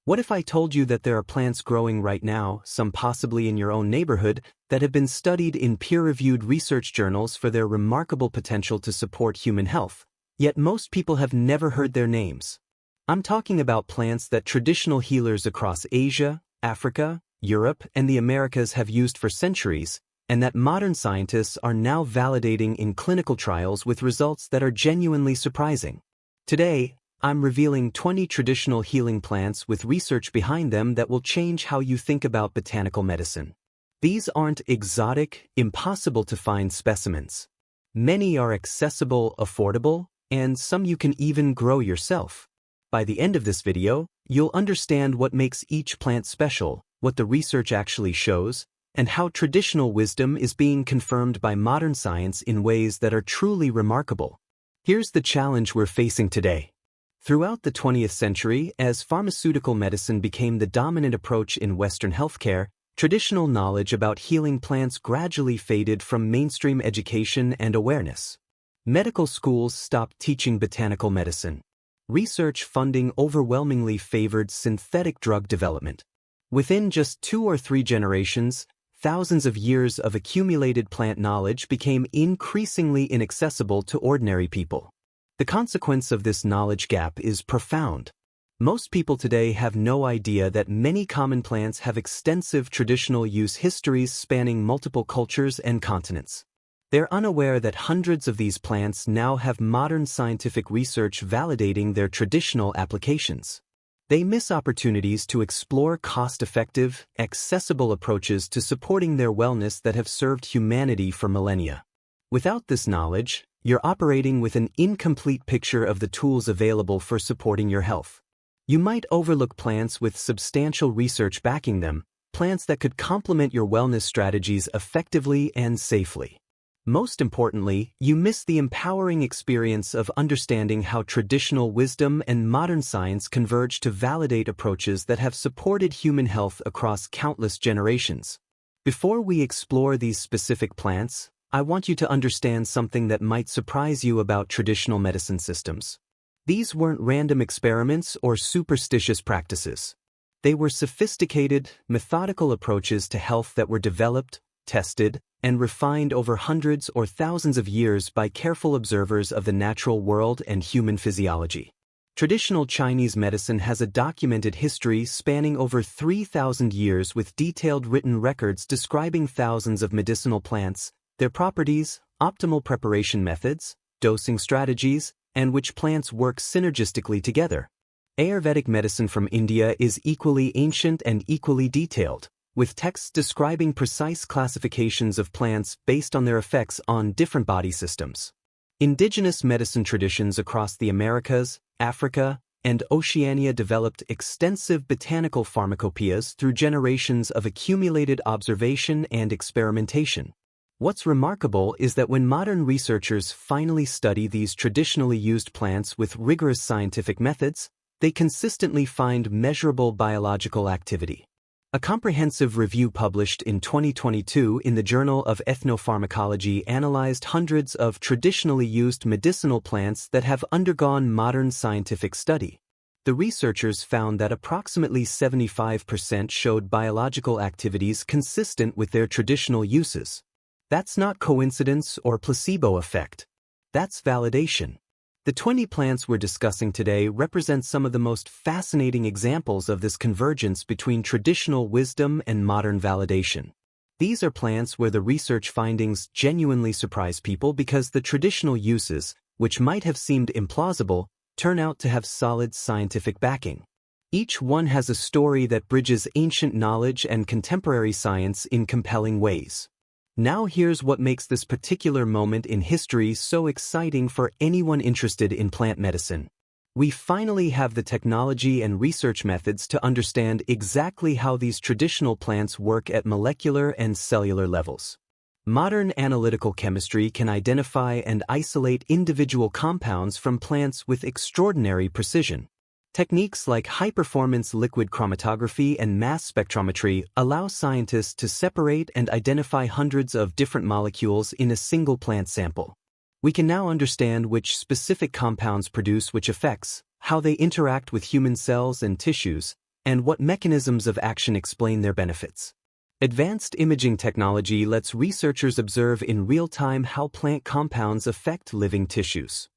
What if I told you that there are plants growing right now, some possibly in your own neighborhood, that have been studied in peer-reviewed research journals for their remarkable potential to support human health, yet most people have never heard their names? I'm talking about plants that traditional healers across Asia, Africa, Europe, and the Americas have used for centuries, and that modern scientists are now validating in clinical trials with results that are genuinely surprising. Today, I'm revealing 20 traditional healing plants with research behind them that will change how you think about botanical medicine. These aren't exotic, impossible-to-find specimens. Many are accessible, affordable, and some you can even grow yourself. By the end of this video, you'll understand what makes each plant special, what the research actually shows, and how traditional wisdom is being confirmed by modern science in ways that are truly remarkable. Here's the challenge we're facing today. Throughout the 20th century, as pharmaceutical medicine became the dominant approach in Western healthcare, traditional knowledge about healing plants gradually faded from mainstream education and awareness. Medical schools stopped teaching botanical medicine. Research funding overwhelmingly favored synthetic drug development. Within just 2 or 3 generations, thousands of years of accumulated plant knowledge became increasingly inaccessible to ordinary people. The consequence of this knowledge gap is profound. Most people today have no idea that many common plants have extensive traditional use histories spanning multiple cultures and continents. They're unaware that hundreds of these plants now have modern scientific research validating their traditional applications. They miss opportunities to explore cost-effective, accessible approaches to supporting their wellness that have served humanity for millennia. Without this knowledge, you're operating with an incomplete picture of the tools available for supporting your health. You might overlook plants with substantial research backing them, plants that could complement your wellness strategies effectively and safely. Most importantly, you miss the empowering experience of understanding how traditional wisdom and modern science converge to validate approaches that have supported human health across countless generations. Before we explore these specific plants, I want you to understand something that might surprise you about traditional medicine systems. These weren't random experiments or superstitious practices. They were sophisticated, methodical approaches to health that were developed, tested, and refined over hundreds or thousands of years by careful observers of the natural world and human physiology. Traditional Chinese medicine has a documented history spanning over 3,000 years with detailed written records describing thousands of medicinal plants, their properties, optimal preparation methods, dosing strategies, and which plants work synergistically together. Ayurvedic medicine from India is equally ancient and equally detailed, with texts describing precise classifications of plants based on their effects on different body systems. Indigenous medicine traditions across the Americas, Africa, and Oceania developed extensive botanical pharmacopoeias through generations of accumulated observation and experimentation. What's remarkable is that when modern researchers finally study these traditionally used plants with rigorous scientific methods, they consistently find measurable biological activity. A comprehensive review published in 2022 in the Journal of Ethnopharmacology analyzed hundreds of traditionally used medicinal plants that have undergone modern scientific study. The researchers found that approximately 75% showed biological activities consistent with their traditional uses. That's not coincidence or placebo effect. That's validation. The 20 plants we're discussing today represent some of the most fascinating examples of this convergence between traditional wisdom and modern validation. These are plants where the research findings genuinely surprise people because the traditional uses, which might have seemed implausible, turn out to have solid scientific backing. Each one has a story that bridges ancient knowledge and contemporary science in compelling ways. Now here's what makes this particular moment in history so exciting for anyone interested in plant medicine. We finally have the technology and research methods to understand exactly how these traditional plants work at molecular and cellular levels. Modern analytical chemistry can identify and isolate individual compounds from plants with extraordinary precision. Techniques like high-performance liquid chromatography and mass spectrometry allow scientists to separate and identify hundreds of different molecules in a single plant sample. We can now understand which specific compounds produce which effects, how they interact with human cells and tissues, and what mechanisms of action explain their benefits. Advanced imaging technology lets researchers observe in real time how plant compounds affect living tissues.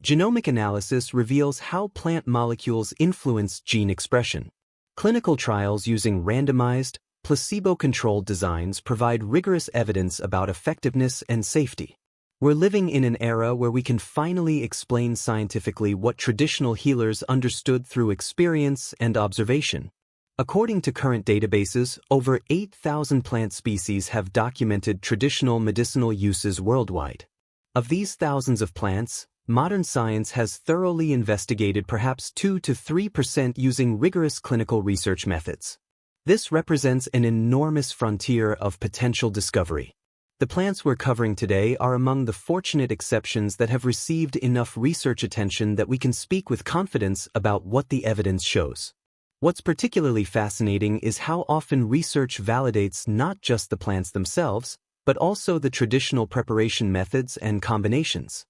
Genomic analysis reveals how plant molecules influence gene expression. Clinical trials using randomized, placebo-controlled designs provide rigorous evidence about effectiveness and safety. We're living in an era where we can finally explain scientifically what traditional healers understood through experience and observation. According to current databases, over 8,000 plant species have documented traditional medicinal uses worldwide. Of these thousands of plants, modern science has thoroughly investigated perhaps 2 to 3% using rigorous clinical research methods. This represents an enormous frontier of potential discovery. The plants we're covering today are among the fortunate exceptions that have received enough research attention that we can speak with confidence about what the evidence shows. What's particularly fascinating is how often research validates not just the plants themselves, but also the traditional preparation methods and combinations.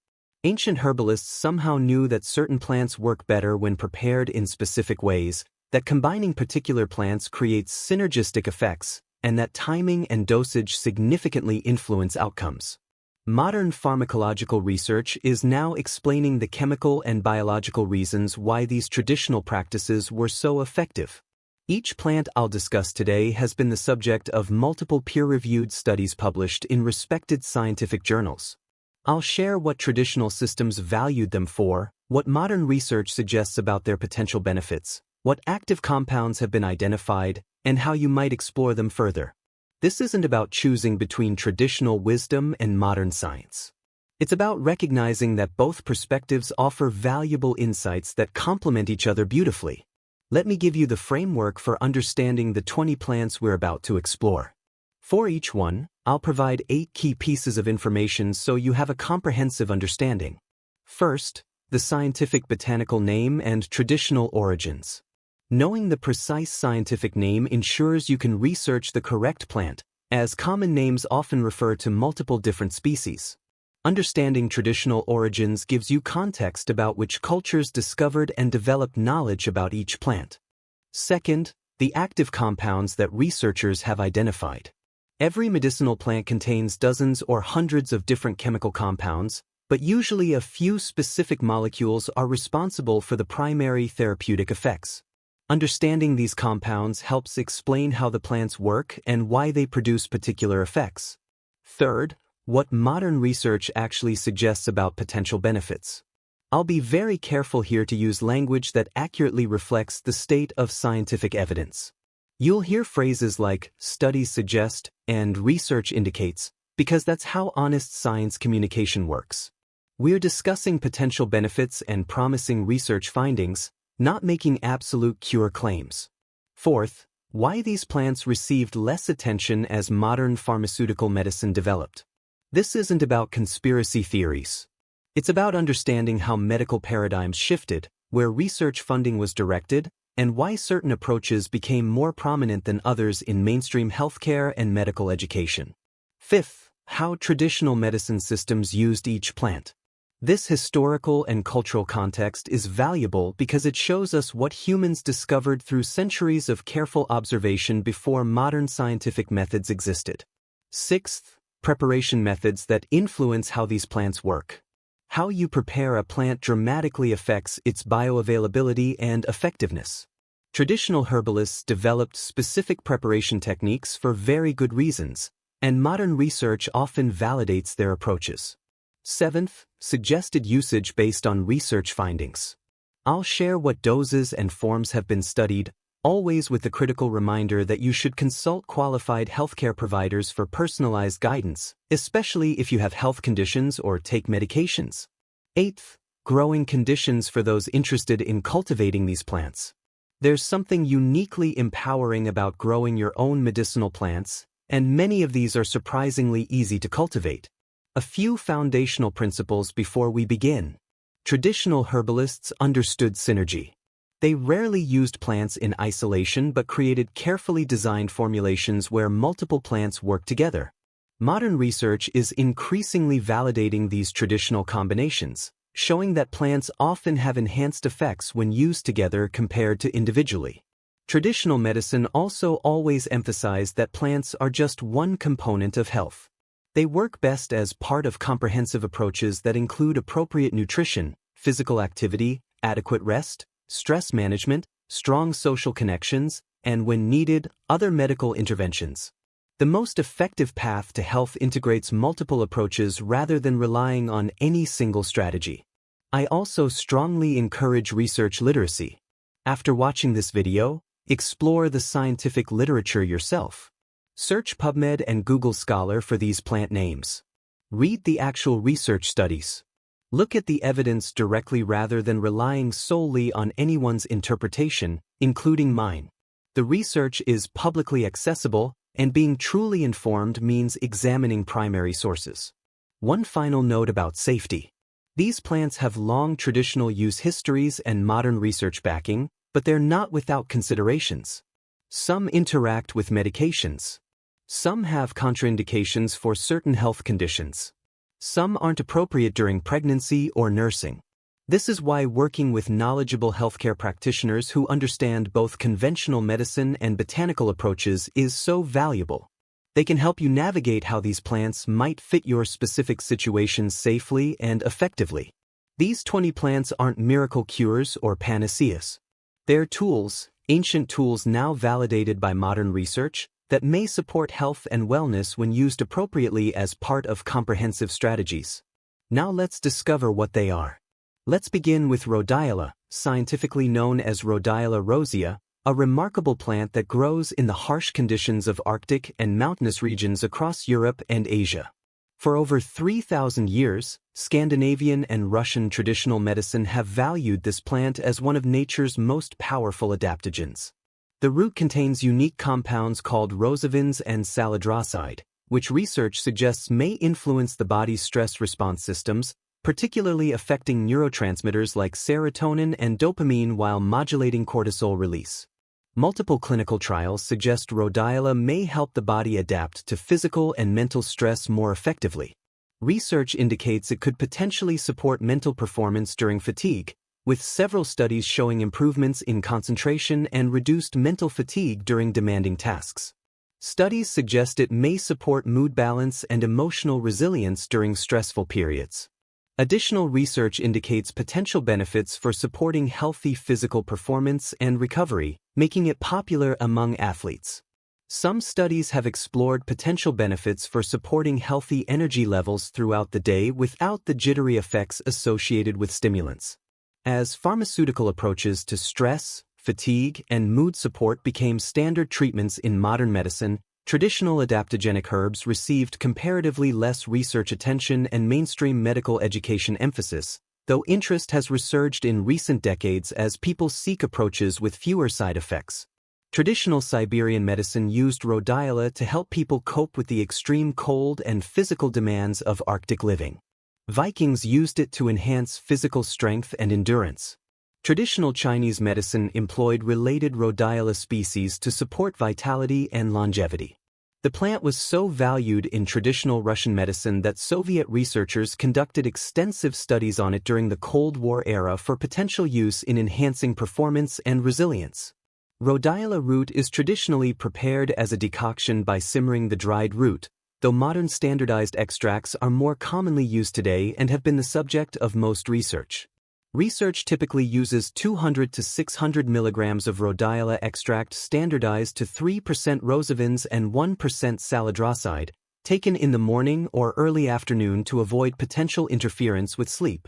Ancient herbalists somehow knew that certain plants work better when prepared in specific ways, that combining particular plants creates synergistic effects, and that timing and dosage significantly influence outcomes. Modern pharmacological research is now explaining the chemical and biological reasons why these traditional practices were so effective. Each plant I'll discuss today has been the subject of multiple peer-reviewed studies published in respected scientific journals. I'll share what traditional systems valued them for, what modern research suggests about their potential benefits, what active compounds have been identified, and how you might explore them further. This isn't about choosing between traditional wisdom and modern science. It's about recognizing that both perspectives offer valuable insights that complement each other beautifully. Let me give you the framework for understanding the 20 plants we're about to explore. For each one, I'll provide 8 key pieces of information so you have a comprehensive understanding. First, the scientific botanical name and traditional origins. Knowing the precise scientific name ensures you can research the correct plant, as common names often refer to multiple different species. Understanding traditional origins gives you context about which cultures discovered and developed knowledge about each plant. Second, the active compounds that researchers have identified. Every medicinal plant contains dozens or hundreds of different chemical compounds, but usually a few specific molecules are responsible for the primary therapeutic effects. Understanding these compounds helps explain how the plants work and why they produce particular effects. Third, what modern research actually suggests about potential benefits. I'll be very careful here to use language that accurately reflects the state of scientific evidence. You'll hear phrases like "studies suggest" and "research indicates," because that's how honest science communication works. We're discussing potential benefits and promising research findings, not making absolute cure claims. Fourth, why these plants received less attention as modern pharmaceutical medicine developed. This isn't about conspiracy theories. It's about understanding how medical paradigms shifted, where research funding was directed, and why certain approaches became more prominent than others in mainstream healthcare and medical education. Fifth, how traditional medicine systems used each plant. This historical and cultural context is valuable because it shows us what humans discovered through centuries of careful observation before modern scientific methods existed. Sixth, preparation methods that influence how these plants work. How you prepare a plant dramatically affects its bioavailability and effectiveness. Traditional herbalists developed specific preparation techniques for very good reasons, and modern research often validates their approaches. Seventh, suggested usage based on research findings. I'll share what doses and forms have been studied, always with the critical reminder that you should consult qualified healthcare providers for personalized guidance, especially if you have health conditions or take medications. Eighth, growing conditions for those interested in cultivating these plants. There's something uniquely empowering about growing your own medicinal plants, and many of these are surprisingly easy to cultivate. A few foundational principles before we begin. Traditional herbalists understood synergy. They rarely used plants in isolation but created carefully designed formulations where multiple plants work together. Modern research is increasingly validating these traditional combinations, showing that plants often have enhanced effects when used together compared to individually. Traditional medicine also always emphasized that plants are just one component of health. They work best as part of comprehensive approaches that include appropriate nutrition, physical activity, adequate rest, stress management, strong social connections, and when needed, other medical interventions. The most effective path to health integrates multiple approaches rather than relying on any single strategy. I also strongly encourage research literacy. After watching this video, explore the scientific literature yourself. Search PubMed and Google Scholar for these plant names. Read the actual research studies. Look at the evidence directly rather than relying solely on anyone's interpretation, including mine. The research is publicly accessible, and being truly informed means examining primary sources. One final note about safety. These plants have long traditional use histories and modern research backing, but they're not without considerations. Some interact with medications. Some have contraindications for certain health conditions. Some aren't appropriate during pregnancy or nursing. This is why working with knowledgeable healthcare practitioners who understand both conventional medicine and botanical approaches is so valuable. They can help you navigate how these plants might fit your specific situations safely and effectively. These 20 plants aren't miracle cures or panaceas. They're tools, ancient tools now validated by modern research, that may support health and wellness when used appropriately as part of comprehensive strategies. Now let's discover what they are. Let's begin with Rhodiola, scientifically known as Rhodiola rosea, a remarkable plant that grows in the harsh conditions of Arctic and mountainous regions across Europe and Asia. For over 3,000 years, Scandinavian and Russian traditional medicine have valued this plant as one of nature's most powerful adaptogens. The root contains unique compounds called rosavins and salidroside, which research suggests may influence the body's stress response systems, particularly affecting neurotransmitters like serotonin and dopamine while modulating cortisol release. Multiple clinical trials suggest Rhodiola may help the body adapt to physical and mental stress more effectively. Research indicates it could potentially support mental performance during fatigue, with several studies showing improvements in concentration and reduced mental fatigue during demanding tasks. Studies suggest it may support mood balance and emotional resilience during stressful periods. Additional research indicates potential benefits for supporting healthy physical performance and recovery, making it popular among athletes. Some studies have explored potential benefits for supporting healthy energy levels throughout the day without the jittery effects associated with stimulants. As pharmaceutical approaches to stress, fatigue, and mood support became standard treatments in modern medicine, traditional adaptogenic herbs received comparatively less research attention and mainstream medical education emphasis, though interest has resurged in recent decades as people seek approaches with fewer side effects. Traditional Siberian medicine used Rhodiola to help people cope with the extreme cold and physical demands of Arctic living. Vikings used it to enhance physical strength and endurance. Traditional Chinese medicine employed related Rhodiola species to support vitality and longevity. The plant was so valued in traditional Russian medicine that Soviet researchers conducted extensive studies on it during the Cold War era for potential use in enhancing performance and resilience. Rhodiola root is traditionally prepared as a decoction by simmering the dried root, though modern standardized extracts are more commonly used today and have been the subject of most research. Research typically uses 200 to 600 milligrams of Rhodiola extract standardized to 3% rosavins and 1% salidroside, taken in the morning or early afternoon to avoid potential interference with sleep.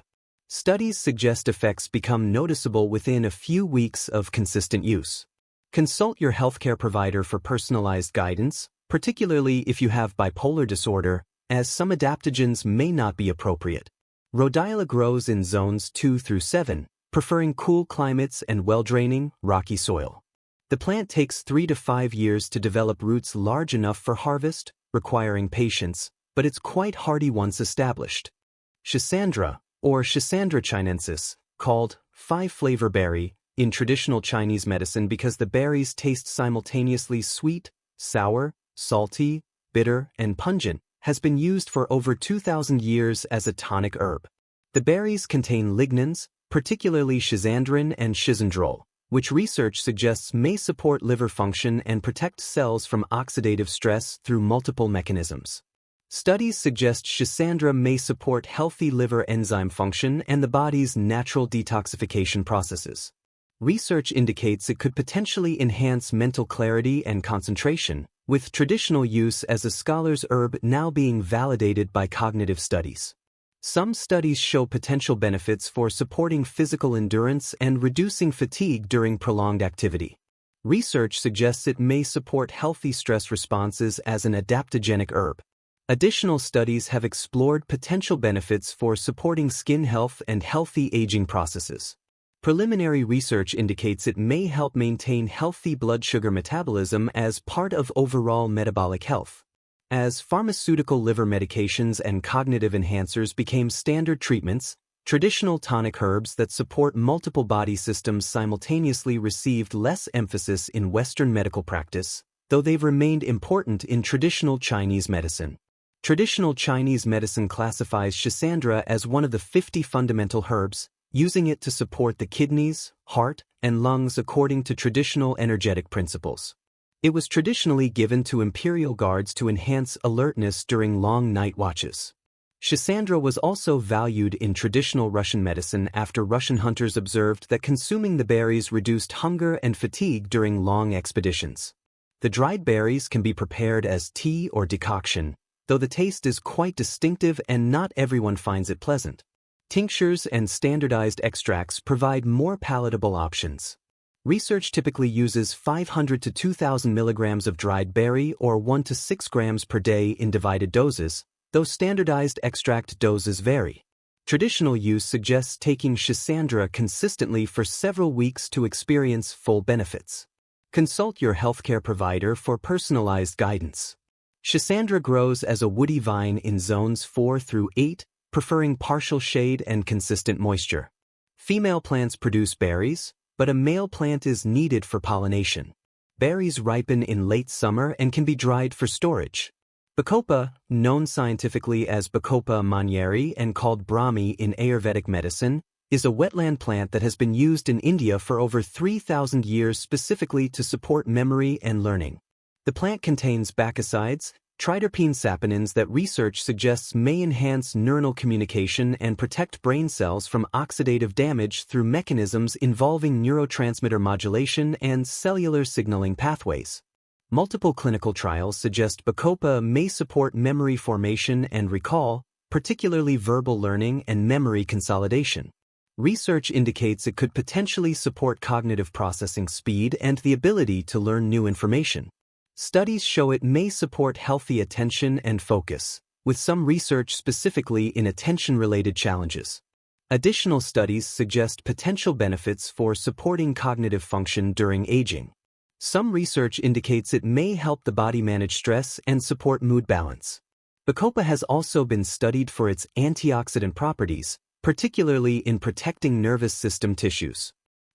Studies suggest effects become noticeable within a few weeks of consistent use. Consult your healthcare provider for personalized guidance, particularly if you have bipolar disorder, as some adaptogens may not be appropriate. Rhodiola grows in zones 2 through 7, preferring cool climates and well-draining, rocky soil. The plant takes 3 to 5 years to develop roots large enough for harvest, requiring patience, but it's quite hardy once established. Schisandra, or Schisandra chinensis, called five-flavor berry, in traditional Chinese medicine because the berries taste simultaneously sweet, sour, salty, bitter, and pungent, has been used for over 2,000 years as a tonic herb. The berries contain lignans, particularly schizandrin and schizandrol, which research suggests may support liver function and protect cells from oxidative stress through multiple mechanisms. Studies suggest Schisandra may support healthy liver enzyme function and the body's natural detoxification processes. Research indicates it could potentially enhance mental clarity and concentration, with traditional use as a scholar's herb now being validated by cognitive studies. Some studies show potential benefits for supporting physical endurance and reducing fatigue during prolonged activity. Research suggests it may support healthy stress responses as an adaptogenic herb. Additional studies have explored potential benefits for supporting skin health and healthy aging processes. Preliminary research indicates it may help maintain healthy blood sugar metabolism as part of overall metabolic health. As pharmaceutical liver medications and cognitive enhancers became standard treatments, traditional tonic herbs that support multiple body systems simultaneously received less emphasis in Western medical practice, though they've remained important in traditional Chinese medicine. Traditional Chinese medicine classifies Schisandra as one of the 50 fundamental herbs, using it to support the kidneys, heart, and lungs according to traditional energetic principles. It was traditionally given to imperial guards to enhance alertness during long night watches. Schisandra was also valued in traditional Russian medicine after Russian hunters observed that consuming the berries reduced hunger and fatigue during long expeditions. The dried berries can be prepared as tea or decoction, though the taste is quite distinctive and not everyone finds it pleasant. Tinctures and standardized extracts provide more palatable options. Research typically uses 500 to 2,000 milligrams of dried berry or 1 to 6 grams per day in divided doses, though standardized extract doses vary. Traditional use suggests taking Schisandra consistently for several weeks to experience full benefits. Consult your healthcare provider for personalized guidance. Schisandra grows as a woody vine in zones 4 through 8, preferring partial shade and consistent moisture. Female plants produce berries, but a male plant is needed for pollination. Berries ripen in late summer and can be dried for storage. Bacopa, known scientifically as Bacopa monnieri and called Brahmi in Ayurvedic medicine, is a wetland plant that has been used in India for over 3,000 years specifically to support memory and learning. The plant contains bacchicides, triterpene saponins that research suggests may enhance neuronal communication and protect brain cells from oxidative damage through mechanisms involving neurotransmitter modulation and cellular signaling pathways. Multiple clinical trials suggest Bacopa may support memory formation and recall, particularly verbal learning and memory consolidation. Research indicates it could potentially support cognitive processing speed and the ability to learn new information. Studies show it may support healthy attention and focus, with some research specifically in attention-related challenges. Additional studies suggest potential benefits for supporting cognitive function during aging. Some research indicates it may help the body manage stress and support mood balance. Bacopa has also been studied for its antioxidant properties, particularly in protecting nervous system tissues.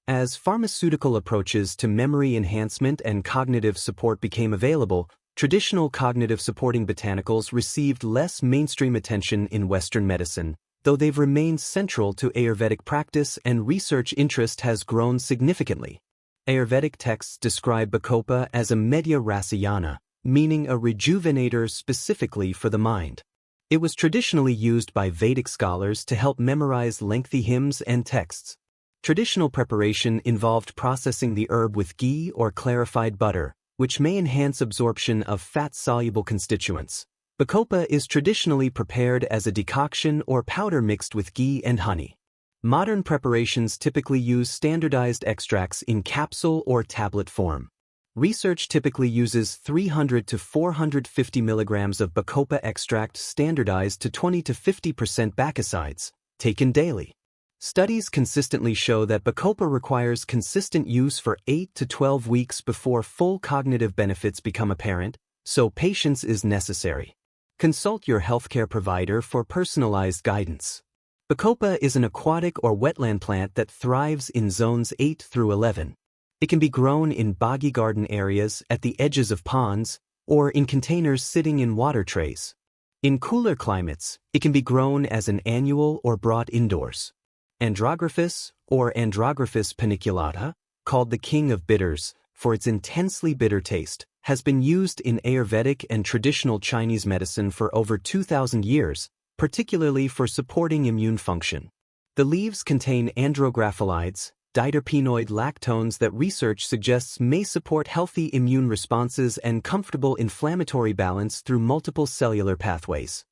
As pharmaceutical approaches to memory enhancement and cognitive support became available, traditional cognitive supporting botanicals received less mainstream attention in Western medicine, though they've remained central to Ayurvedic practice and research interest has grown significantly. Ayurvedic texts describe Bacopa as a medya rasayana, meaning a rejuvenator specifically for the mind. It was traditionally used by Vedic scholars to help memorize lengthy hymns and texts. Traditional preparation involved processing the herb with ghee or clarified butter, which may enhance absorption of fat-soluble constituents. Bacopa is traditionally prepared as a decoction or powder mixed with ghee and honey. Modern preparations typically use standardized extracts in capsule or tablet form. Research typically uses 300 to 450 milligrams of Bacopa extract standardized to 20 to 50% bacchicides, taken daily. Studies consistently show that Bacopa requires consistent use for 8 to 12 weeks before full cognitive benefits become apparent, so patience is necessary. Consult your healthcare provider for personalized guidance. Bacopa is an aquatic or wetland plant that thrives in zones 8 through 11. It can be grown in boggy garden areas, at the edges of ponds, or in containers sitting in water trays. In cooler climates, it can be grown as an annual or brought indoors. Andrographis, or Andrographis paniculata, called the king of bitters, for its intensely bitter taste, has been used in Ayurvedic and traditional Chinese medicine for over 2,000 years, particularly for supporting immune function. The leaves contain andrographolides, diterpenoid lactones that research suggests may support healthy immune responses and comfortable inflammatory balance through multiple cellular pathways.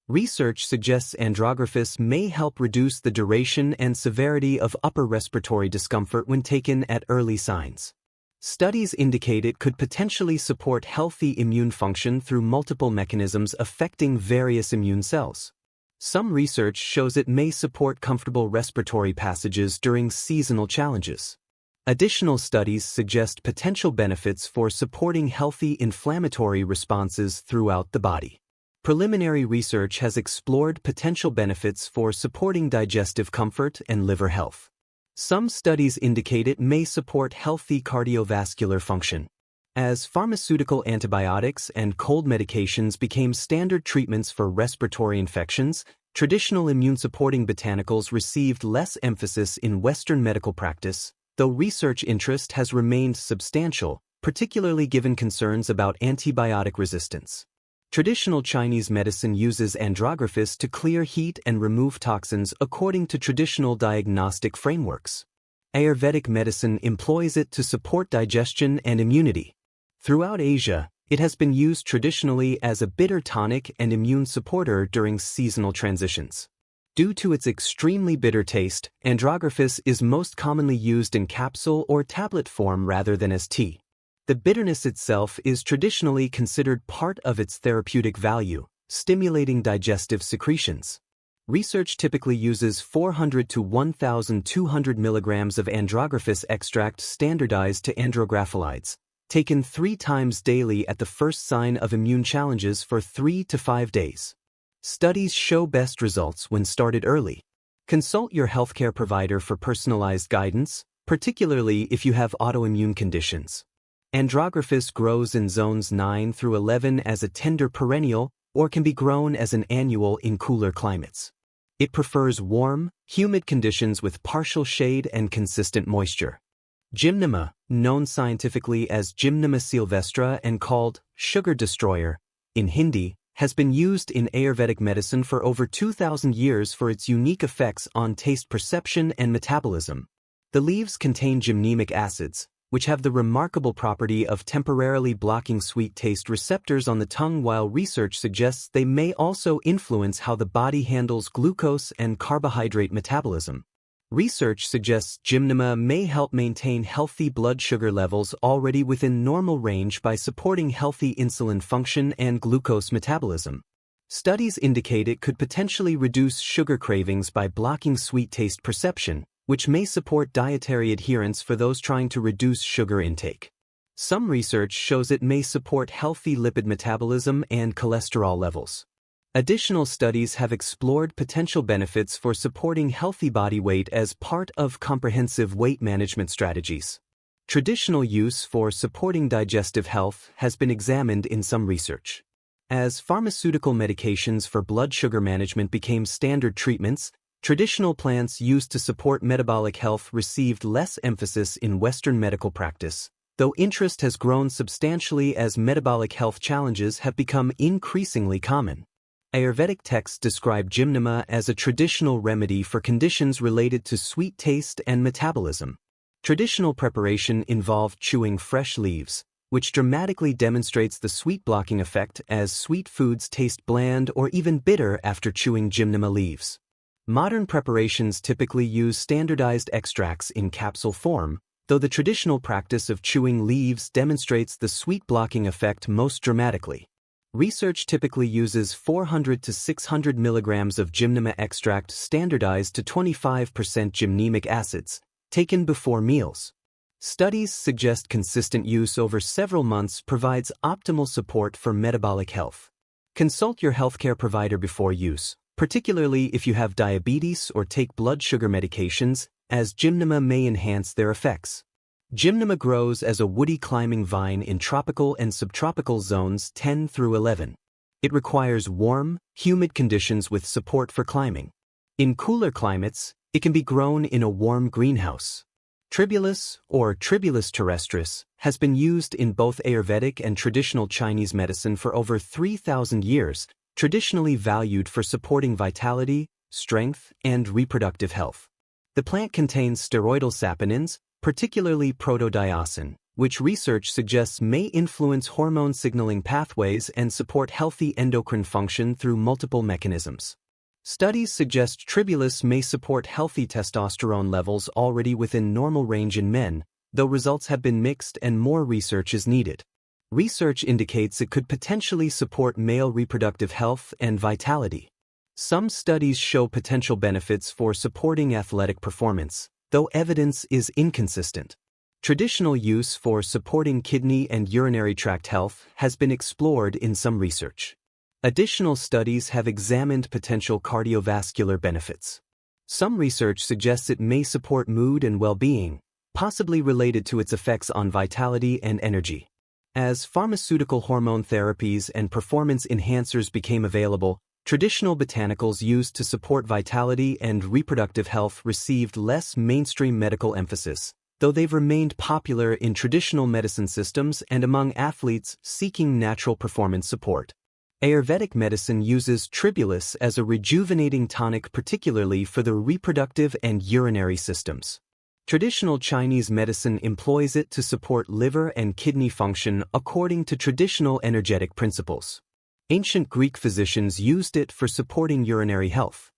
Research suggests andrographis may help reduce the duration and severity of upper respiratory discomfort when taken at early signs. Studies indicate it could potentially support healthy immune function through multiple mechanisms affecting various immune cells. Some research shows it may support comfortable respiratory passages during seasonal challenges. Additional studies suggest potential benefits for supporting healthy inflammatory responses throughout the body. Preliminary research has explored potential benefits for supporting digestive comfort and liver health. Some studies indicate it may support healthy cardiovascular function. As pharmaceutical antibiotics and cold medications became standard treatments for respiratory infections, traditional immune-supporting botanicals received less emphasis in Western medical practice, though research interest has remained substantial, particularly given concerns about antibiotic resistance. Traditional Chinese medicine uses andrographis to clear heat and remove toxins according to traditional diagnostic frameworks. Ayurvedic medicine employs it to support digestion and immunity. Throughout Asia, it has been used traditionally as a bitter tonic and immune supporter during seasonal transitions. Due to its extremely bitter taste, andrographis is most commonly used in capsule or tablet form rather than as tea. The bitterness itself is traditionally considered part of its therapeutic value, stimulating digestive secretions. Research typically uses 400 to 1,200 milligrams of andrographis extract standardized to andrographolides, taken 3 times daily at the first sign of immune challenges for 3 to 5 days. Studies show best results when started early. Consult your healthcare provider for personalized guidance, particularly if you have autoimmune conditions. Andrographis grows in zones 9 through 11 as a tender perennial or can be grown as an annual in cooler climates. It prefers warm, humid conditions with partial shade and consistent moisture. Gymnema, known scientifically as Gymnema sylvestre and called sugar destroyer in Hindi, has been used in Ayurvedic medicine for over 2,000 years for its unique effects on taste perception and metabolism. The leaves contain gymnemic acids, which have the remarkable property of temporarily blocking sweet taste receptors on the tongue, while research suggests they may also influence how the body handles glucose and carbohydrate metabolism. Research suggests gymnema may help maintain healthy blood sugar levels already within normal range by supporting healthy insulin function and glucose metabolism. Studies indicate it could potentially reduce sugar cravings by blocking sweet taste perception, which may support dietary adherence for those trying to reduce sugar intake. Some research shows it may support healthy lipid metabolism and cholesterol levels. Additional studies have explored potential benefits for supporting healthy body weight as part of comprehensive weight management strategies. Traditional use for supporting digestive health has been examined in some research. As pharmaceutical medications for blood sugar management became standard treatments, traditional plants used to support metabolic health received less emphasis in Western medical practice, though interest has grown substantially as metabolic health challenges have become increasingly common. Ayurvedic texts describe gymnema as a traditional remedy for conditions related to sweet taste and metabolism. Traditional preparation involved chewing fresh leaves, which dramatically demonstrates the sweet blocking effect as sweet foods taste bland or even bitter after chewing gymnema leaves. Modern preparations typically use standardized extracts in capsule form, though the traditional practice of chewing leaves demonstrates the sweet blocking effect most dramatically. Research typically uses 400 to 600 milligrams of gymnema extract standardized to 25% gymnemic acids, taken before meals. Studies suggest consistent use over several months provides optimal support for metabolic health. Consult your healthcare provider before use, particularly if you have diabetes or take blood sugar medications, as gymnema may enhance their effects. Gymnema grows as a woody climbing vine in tropical and subtropical zones 10 through 11. It requires warm, humid conditions with support for climbing. In cooler climates, it can be grown in a warm greenhouse. Tribulus, or Tribulus terrestris, has been used in both Ayurvedic and traditional Chinese medicine for over 3,000 years, traditionally valued for supporting vitality, strength, and reproductive health. The plant contains steroidal saponins, particularly protodiasin, which research suggests may influence hormone signaling pathways and support healthy endocrine function through multiple mechanisms. Studies suggest Tribulus may support healthy testosterone levels already within normal range in men, though results have been mixed and more research is needed. Research indicates it could potentially support male reproductive health and vitality. Some studies show potential benefits for supporting athletic performance, though evidence is inconsistent. Traditional use for supporting kidney and urinary tract health has been explored in some research. Additional studies have examined potential cardiovascular benefits. Some research suggests it may support mood and well-being, possibly related to its effects on vitality and energy. As pharmaceutical hormone therapies and performance enhancers became available, traditional botanicals used to support vitality and reproductive health received less mainstream medical emphasis, though they've remained popular in traditional medicine systems and among athletes seeking natural performance support. Ayurvedic medicine uses Tribulus as a rejuvenating tonic, particularly for the reproductive and urinary systems. Traditional Chinese medicine employs it to support liver and kidney function according to traditional energetic principles. Ancient Greek physicians used it for supporting urinary health.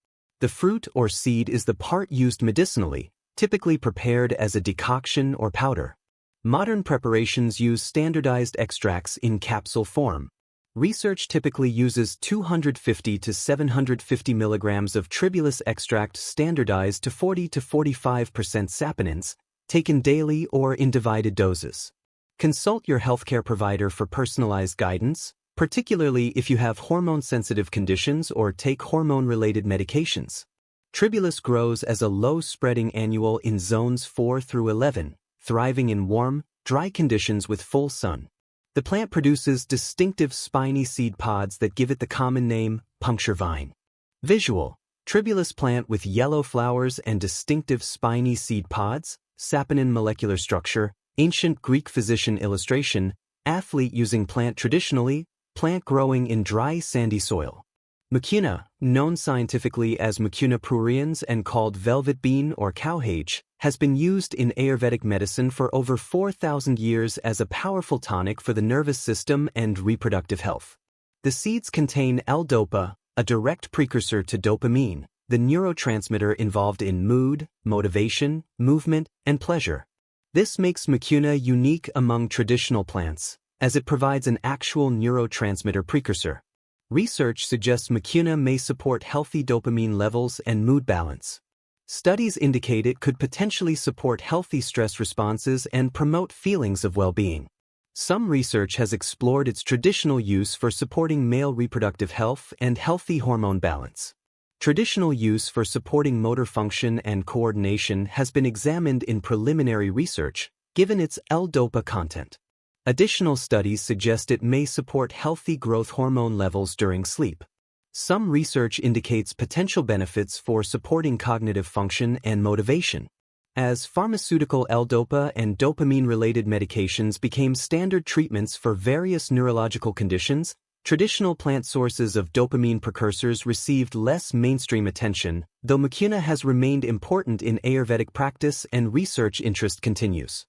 The fruit or seed is the part used medicinally, typically prepared as a decoction or powder. Modern preparations use standardized extracts in capsule form. Research typically uses 250 to 750 milligrams of Tribulus extract standardized to 40 to 45% saponins, taken daily or in divided doses. Consult your healthcare provider for personalized guidance, particularly if you have hormone-sensitive conditions or take hormone-related medications. Tribulus grows as a low-spreading annual in zones 4 through 11, thriving in warm, dry conditions with full sun. The plant produces distinctive spiny seed pods that give it the common name, puncture vine. Visual: Tribulus plant with yellow flowers and distinctive spiny seed pods, saponin molecular structure, ancient Greek physician illustration, athlete using plant traditionally, plant growing in dry sandy soil. Mucuna, known scientifically as Mucuna pruriens and called velvet bean or cowhage, has been used in Ayurvedic medicine for over 4,000 years as a powerful tonic for the nervous system and reproductive health. The seeds contain L-dopa, a direct precursor to dopamine, the neurotransmitter involved in mood, motivation, movement, and pleasure. This makes Mucuna unique among traditional plants, as it provides an actual neurotransmitter precursor. Research suggests Mucuna may support healthy dopamine levels and mood balance. Studies indicate it could potentially support healthy stress responses and promote feelings of well-being. Some research has explored its traditional use for supporting male reproductive health and healthy hormone balance. Traditional use for supporting motor function and coordination has been examined in preliminary research, given its L-dopa content. Additional studies suggest it may support healthy growth hormone levels during sleep. Some research indicates potential benefits for supporting cognitive function and motivation. As pharmaceutical L-dopa and dopamine-related medications became standard treatments for various neurological conditions, traditional plant sources of dopamine precursors received less mainstream attention, though Mucuna has remained important in Ayurvedic practice and research interest continues.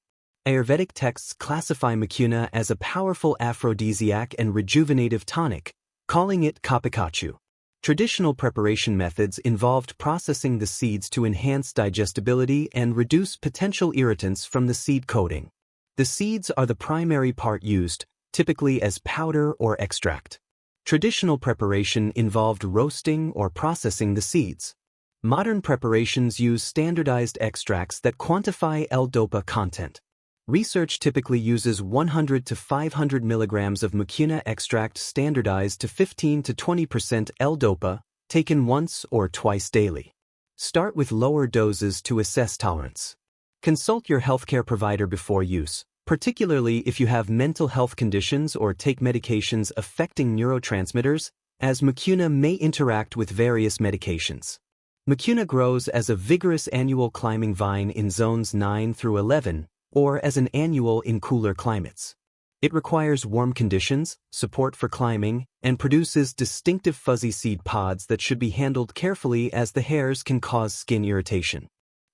Ayurvedic texts classify Mucuna as a powerful aphrodisiac and rejuvenative tonic, calling it Kapikachu. Traditional preparation methods involved processing the seeds to enhance digestibility and reduce potential irritants from the seed coating. The seeds are the primary part used, typically as powder or extract. Traditional preparation involved roasting or processing the seeds. Modern preparations use standardized extracts that quantify L-dopa content. Research typically uses 100 to 500 milligrams of Mucuna extract standardized to 15 to 20% L-dopa, taken once or twice daily. Start with lower doses to assess tolerance. Consult your healthcare provider before use, particularly if you have mental health conditions or take medications affecting neurotransmitters, as Mucuna may interact with various medications. Mucuna grows as a vigorous annual climbing vine in zones 9 through 11, or as an annual in cooler climates. It requires warm conditions, support for climbing, and produces distinctive fuzzy seed pods that should be handled carefully as the hairs can cause skin irritation.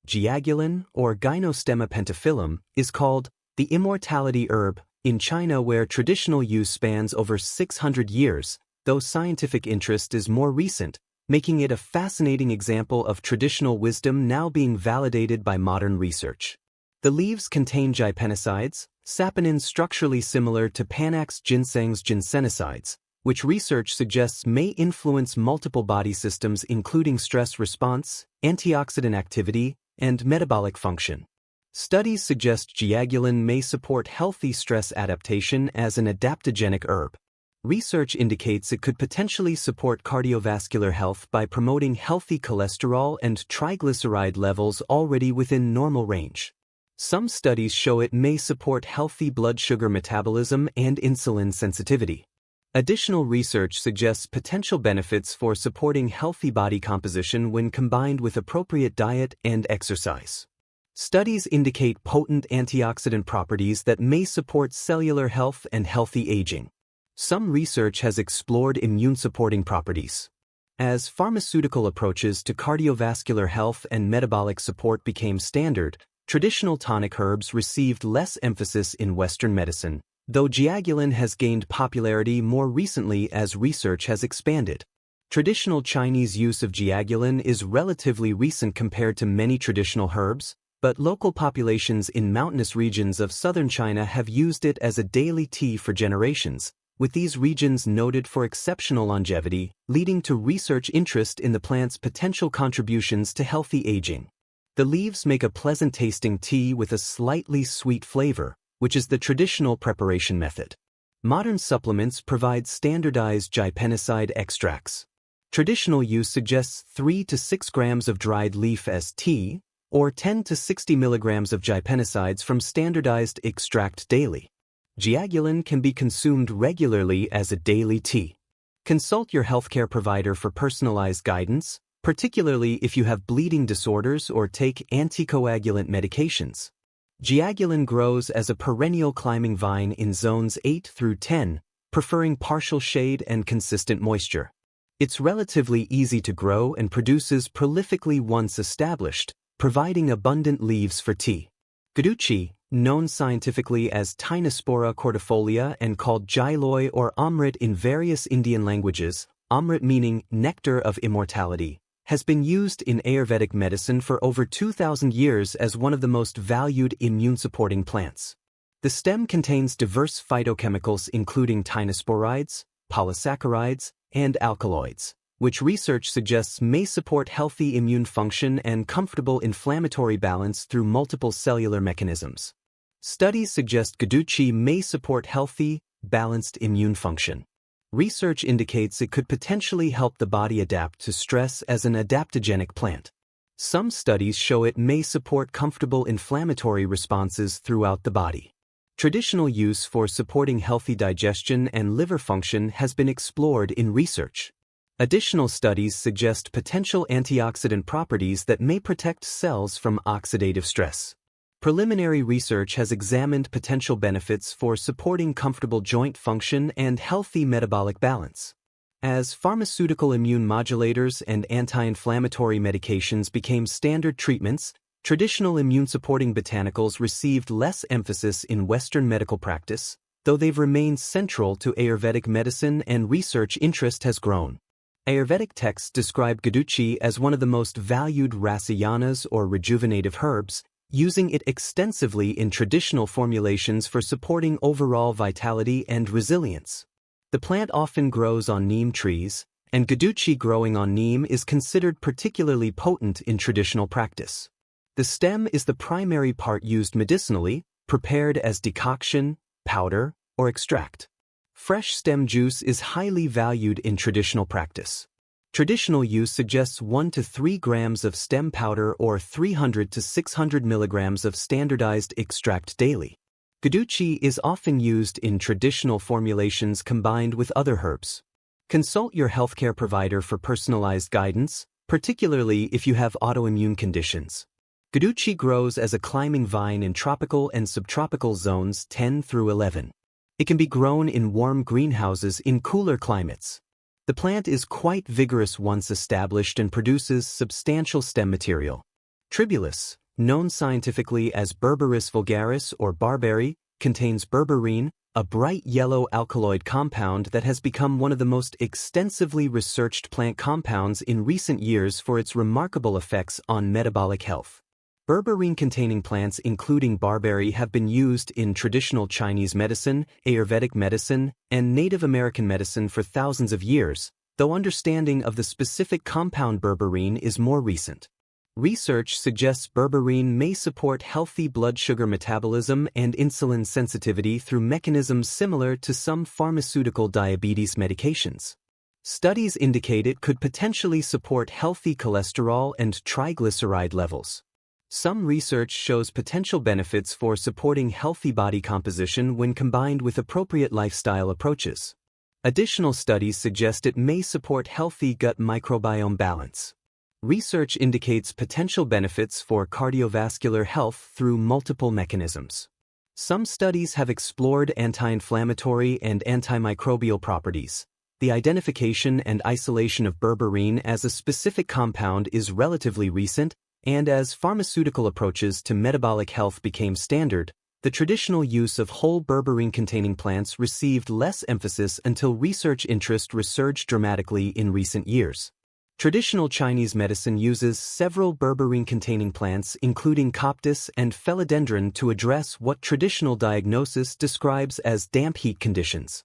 Jiagulan, or Gynostemma pentaphyllum, is called the immortality herb in China, where traditional use spans over 600 years, though scientific interest is more recent, making it a fascinating example of traditional wisdom now being validated by modern research. The leaves contain gypenicides, saponins structurally similar to Panax ginseng's ginsenosides, which research suggests may influence multiple body systems including stress response, antioxidant activity, and metabolic function. Studies suggest Jiagulan may support healthy stress adaptation as an adaptogenic herb. Research indicates it could potentially support cardiovascular health by promoting healthy cholesterol and triglyceride levels already within normal range. Some studies show it may support healthy blood sugar metabolism and insulin sensitivity. Additional research suggests potential benefits for supporting healthy body composition when combined with appropriate diet and exercise. Studies indicate potent antioxidant properties that may support cellular health and healthy aging. Some research has explored immune-supporting properties. As pharmaceutical approaches to cardiovascular health and metabolic support became standard, traditional tonic herbs received less emphasis in Western medicine, though Jiagulan has gained popularity more recently as research has expanded. Traditional Chinese use of Jiagulan is relatively recent compared to many traditional herbs, but local populations in mountainous regions of southern China have used it as a daily tea for generations, with these regions noted for exceptional longevity, leading to research interest in the plant's potential contributions to healthy aging. The leaves make a pleasant-tasting tea with a slightly sweet flavor, which is the traditional preparation method. Modern supplements provide standardized gypenicide extracts. Traditional use suggests 3 to 6 grams of dried leaf as tea, or 10 to 60 milligrams of gypenicides from standardized extract daily. Jiagulan can be consumed regularly as a daily tea. Consult your healthcare provider for personalized guidance, particularly if you have bleeding disorders or take anticoagulant medications. Jiagulan grows as a perennial climbing vine in zones 8 through 10, preferring partial shade and consistent moisture. It's relatively easy to grow and produces prolifically once established, providing abundant leaves for tea. Guduchi, known scientifically as Tinospora cordifolia and called Jailoy or Amrit in various Indian languages, Amrit meaning nectar of immortality, has been used in Ayurvedic medicine for over 2,000 years as one of the most valued immune-supporting plants. The stem contains diverse phytochemicals including tinosporides, polysaccharides, and alkaloids, which research suggests may support healthy immune function and comfortable inflammatory balance through multiple cellular mechanisms. Studies suggest Guduchi may support healthy, balanced immune function. Research indicates it could potentially help the body adapt to stress as an adaptogenic plant. Some studies show it may support comfortable inflammatory responses throughout the body. Traditional use for supporting healthy digestion and liver function has been explored in research. Additional studies suggest potential antioxidant properties that may protect cells from oxidative stress. Preliminary research has examined potential benefits for supporting comfortable joint function and healthy metabolic balance. As pharmaceutical immune modulators and anti-inflammatory medications became standard treatments, traditional immune-supporting botanicals received less emphasis in Western medical practice, though they've remained central to Ayurvedic medicine and research interest has grown. Ayurvedic texts describe Guduchi as one of the most valued rasayanas or rejuvenative herbs, using it extensively in traditional formulations for supporting overall vitality and resilience. The plant often grows on neem trees, and Guduchi growing on neem is considered particularly potent in traditional practice. The stem is the primary part used medicinally, prepared as decoction, powder, or extract. Fresh stem juice is highly valued in traditional practice. Traditional use suggests 1 to 3 grams of stem powder or 300 to 600 milligrams of standardized extract daily. Guduchi is often used in traditional formulations combined with other herbs. Consult your healthcare provider for personalized guidance, particularly if you have autoimmune conditions. Guduchi grows as a climbing vine in tropical and subtropical zones 10 through 11. It can be grown in warm greenhouses in cooler climates. The plant is quite vigorous once established and produces substantial stem material. Tribulus, known scientifically as Berberis vulgaris or barberry, contains berberine, a bright yellow alkaloid compound that has become one of the most extensively researched plant compounds in recent years for its remarkable effects on metabolic health. Berberine-containing plants including barberry have been used in traditional Chinese medicine, Ayurvedic medicine, and Native American medicine for thousands of years, though understanding of the specific compound berberine is more recent. Research suggests berberine may support healthy blood sugar metabolism and insulin sensitivity through mechanisms similar to some pharmaceutical diabetes medications. Studies indicate it could potentially support healthy cholesterol and triglyceride levels. Some research shows potential benefits for supporting healthy body composition when combined with appropriate lifestyle approaches. Additional studies suggest it may support healthy gut microbiome balance. Research indicates potential benefits for cardiovascular health through multiple mechanisms. Some studies have explored anti-inflammatory and antimicrobial properties. The identification and isolation of berberine as a specific compound is relatively recent, and as pharmaceutical approaches to metabolic health became standard, the traditional use of whole berberine-containing plants received less emphasis until research interest resurged dramatically in recent years. Traditional Chinese medicine uses several berberine-containing plants including coptis and philodendron to address what traditional diagnosis describes as damp heat conditions.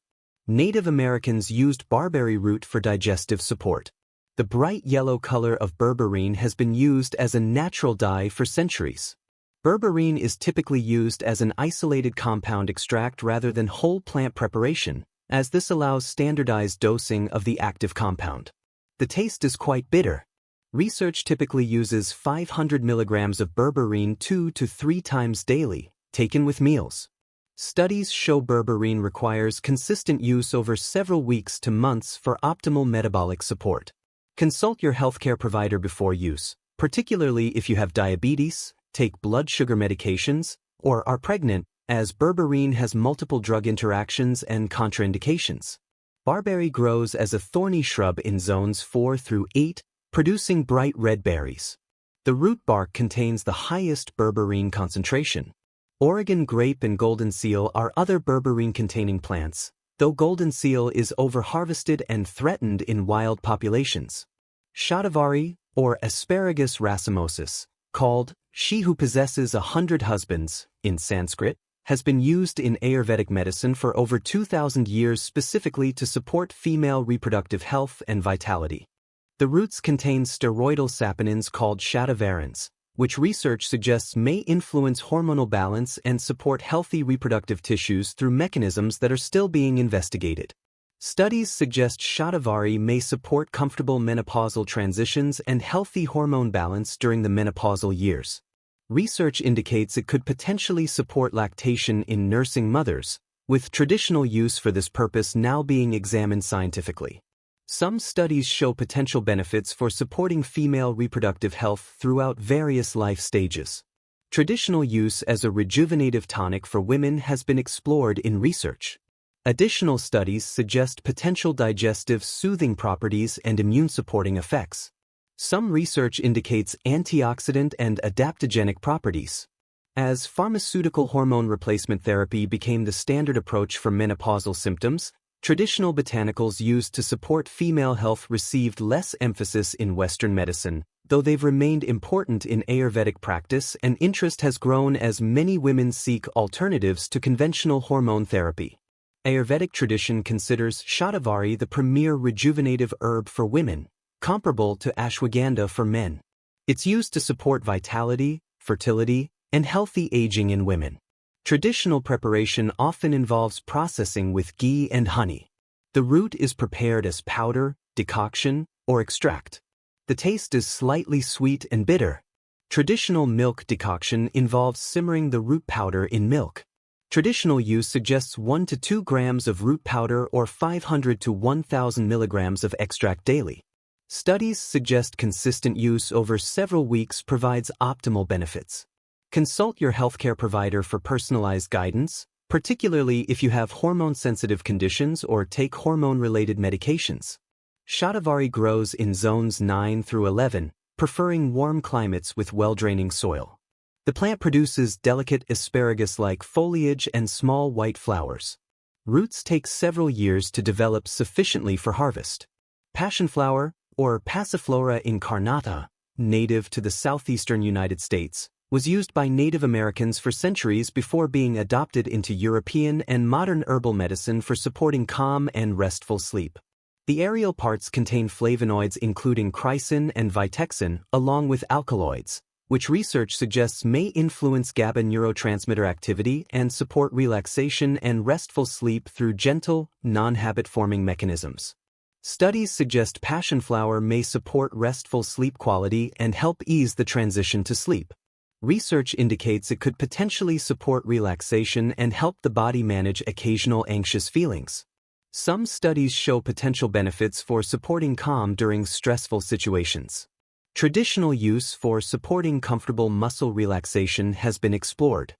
Native Americans used barberry root for digestive support. The bright yellow color of berberine has been used as a natural dye for centuries. Berberine is typically used as an isolated compound extract rather than whole plant preparation, as this allows standardized dosing of the active compound. The taste is quite bitter. Research typically uses 500 milligrams of berberine 2 to 3 times daily, taken with meals. Studies show berberine requires consistent use over several weeks to months for optimal metabolic support. Consult your healthcare provider before use, particularly if you have diabetes, take blood sugar medications, or are pregnant, as berberine has multiple drug interactions and contraindications. Barberry grows as a thorny shrub in zones 4 through 8, producing bright red berries. The root bark contains the highest berberine concentration. Oregon grape and golden seal are other berberine-containing plants, though golden seal is over-harvested and threatened in wild populations. Shatavari, or Asparagus racemosus, called "she who possesses 100 husbands" in Sanskrit, has been used in Ayurvedic medicine for over 2,000 years specifically to support female reproductive health and vitality. The roots contain steroidal saponins called shatavarins, which research suggests may influence hormonal balance and support healthy reproductive tissues through mechanisms that are still being investigated. Studies suggest shatavari may support comfortable menopausal transitions and healthy hormone balance during the menopausal years. Research indicates it could potentially support lactation in nursing mothers, with traditional use for this purpose now being examined scientifically. Some studies show potential benefits for supporting female reproductive health throughout various life stages. Traditional use as a rejuvenative tonic for women has been explored in research. Additional studies suggest potential digestive soothing properties and immune-supporting effects. Some research indicates antioxidant and adaptogenic properties. As pharmaceutical hormone replacement therapy became the standard approach for menopausal symptoms, traditional botanicals used to support female health received less emphasis in Western medicine, though they've remained important in Ayurvedic practice and interest has grown as many women seek alternatives to conventional hormone therapy. Ayurvedic tradition considers shatavari the premier rejuvenative herb for women, comparable to ashwagandha for men. It's used to support vitality, fertility, and healthy aging in women. Traditional preparation often involves processing with ghee and honey. The root is prepared as powder, decoction, or extract. The taste is slightly sweet and bitter. Traditional milk decoction involves simmering the root powder in milk. Traditional use suggests 1 to 2 grams of root powder or 500 to 1,000 milligrams of extract daily. Studies suggest consistent use over several weeks provides optimal benefits. Consult your healthcare provider for personalized guidance, particularly if you have hormone-sensitive conditions or take hormone-related medications. Shatavari grows in zones 9 through 11, preferring warm climates with well-draining soil. The plant produces delicate asparagus-like foliage and small white flowers. Roots take several years to develop sufficiently for harvest. Passionflower, or Passiflora incarnata, native to the southeastern United States, was used by Native Americans for centuries before being adopted into European and modern herbal medicine for supporting calm and restful sleep. The aerial parts contain flavonoids including chrysin and vitexin, along with alkaloids, which research suggests may influence GABA neurotransmitter activity and support relaxation and restful sleep through gentle, non-habit-forming mechanisms. Studies suggest passionflower may support restful sleep quality and help ease the transition to sleep. Research indicates it could potentially support relaxation and help the body manage occasional anxious feelings. Some studies show potential benefits for supporting calm during stressful situations. Traditional use for supporting comfortable muscle relaxation has been explored.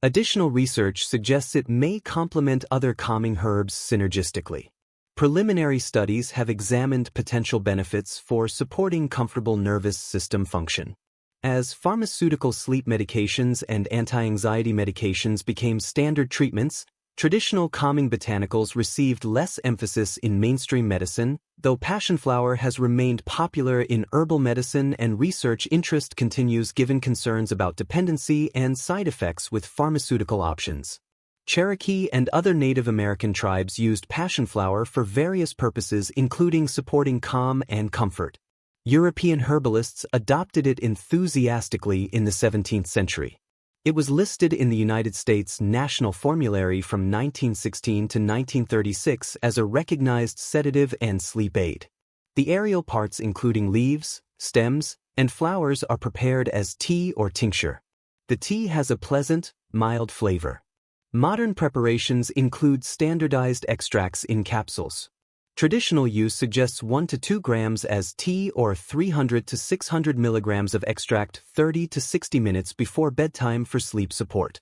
Additional research suggests it may complement other calming herbs synergistically. Preliminary studies have examined potential benefits for supporting comfortable nervous system function. As pharmaceutical sleep medications and anti-anxiety medications became standard treatments, traditional calming botanicals received less emphasis in mainstream medicine, though passionflower has remained popular in herbal medicine and research interest continues given concerns about dependency and side effects with pharmaceutical options. Cherokee and other Native American tribes used passionflower for various purposes including supporting calm and comfort. European herbalists adopted it enthusiastically in the 17th century. It was listed in the United States National Formulary from 1916 to 1936 as a recognized sedative and sleep aid. The aerial parts including leaves, stems, and flowers are prepared as tea or tincture. The tea has a pleasant, mild flavor. Modern preparations include standardized extracts in capsules. Traditional use suggests 1 to 2 grams as tea or 300 to 600 milligrams of extract 30 to 60 minutes before bedtime for sleep support.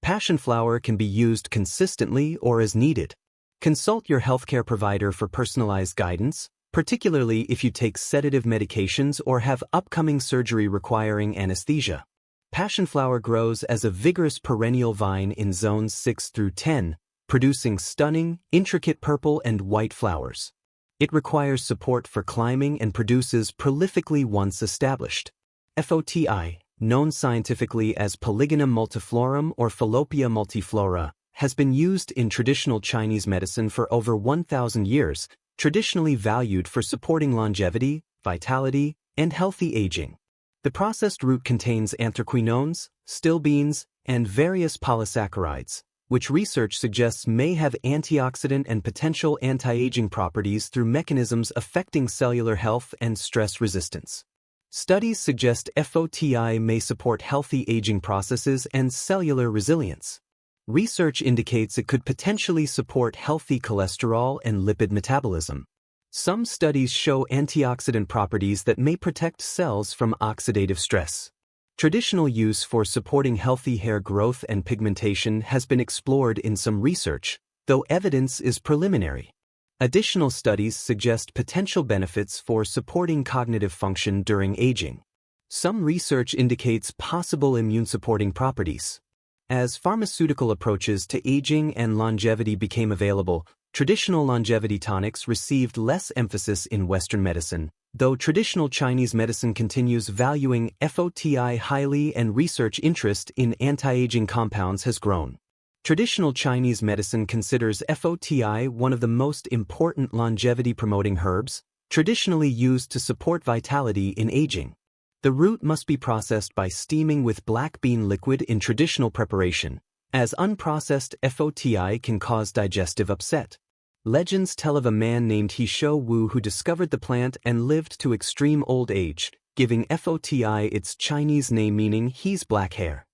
Passionflower can be used consistently or as needed. Consult your healthcare provider for personalized guidance, particularly if you take sedative medications or have upcoming surgery requiring anesthesia. Passionflower grows as a vigorous perennial vine in zones 6 through 10, producing stunning, intricate purple and white flowers. It requires support for climbing and produces prolifically once established. FOTI, known scientifically as Polygonum multiflorum or Fallopeia multiflora, has been used in traditional Chinese medicine for over 1,000 years, traditionally valued for supporting longevity, vitality, and healthy aging. The processed root contains anthraquinones, stilbenes, and various polysaccharides, which research suggests may have antioxidant and potential anti-aging properties through mechanisms affecting cellular health and stress resistance. Studies suggest FOTI may support healthy aging processes and cellular resilience. Research indicates it could potentially support healthy cholesterol and lipid metabolism. Some studies show antioxidant properties that may protect cells from oxidative stress. Traditional use for supporting healthy hair growth and pigmentation has been explored in some research, though evidence is preliminary. Additional studies suggest potential benefits for supporting cognitive function during aging. Some research indicates possible immune-supporting properties. As pharmaceutical approaches to aging and longevity became available, traditional longevity tonics received less emphasis in Western medicine, though traditional Chinese medicine continues valuing FOTI highly and research interest in anti-aging compounds has grown. Traditional Chinese medicine considers FOTI one of the most important longevity-promoting herbs, traditionally used to support vitality in aging. The root must be processed by steaming with black bean liquid in traditional preparation, as unprocessed FOTI can cause digestive upset. Legends tell of a man named He Shou Wu who discovered the plant and lived to extreme old age, giving FOTI its Chinese name meaning he's black hair.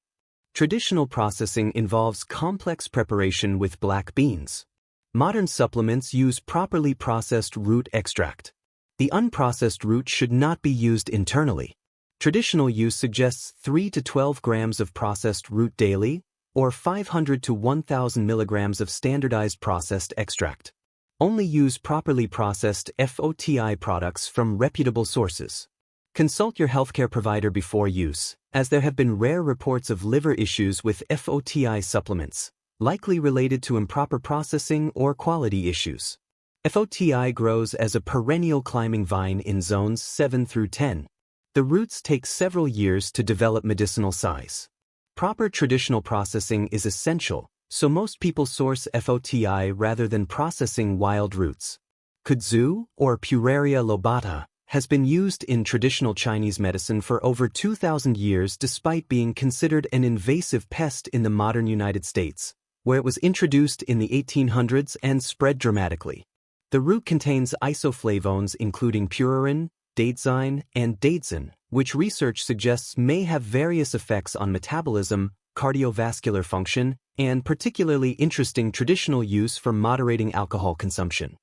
Traditional processing involves complex preparation with black beans. Modern supplements use properly processed root extract. The unprocessed root should not be used internally. Traditional use suggests 3 to 12 grams of processed root daily, or 500 to 1,000 milligrams of standardized processed extract. Only use properly processed FOTI products from reputable sources. Consult your healthcare provider before use, as there have been rare reports of liver issues with FOTI supplements, likely related to improper processing or quality issues. FOTI grows as a perennial climbing vine in zones 7 through 10. The roots take several years to develop medicinal size. Proper traditional processing is essential, so most people source FOTI rather than processing wild roots. Kudzu, or Pueraria lobata, has been used in traditional Chinese medicine for over 2,000 years despite being considered an invasive pest in the modern United States, where it was introduced in the 1800s and spread dramatically. The root contains isoflavones including puerin, daidzein, and daidzin, which research suggests may have various effects on metabolism, cardiovascular function, and particularly interesting traditional use for moderating alcohol consumption.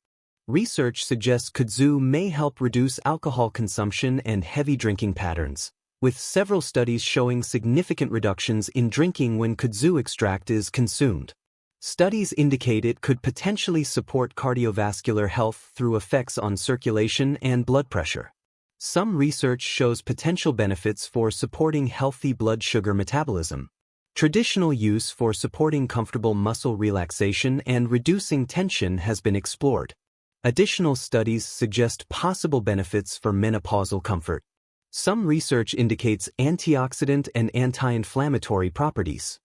Research suggests kudzu may help reduce alcohol consumption and heavy drinking patterns, with several studies showing significant reductions in drinking when kudzu extract is consumed. Studies indicate it could potentially support cardiovascular health through effects on circulation and blood pressure. Some research shows potential benefits for supporting healthy blood sugar metabolism. Traditional use for supporting comfortable muscle relaxation and reducing tension has been explored. Additional studies suggest possible benefits for menopausal comfort. Some research indicates antioxidant and anti-inflammatory properties.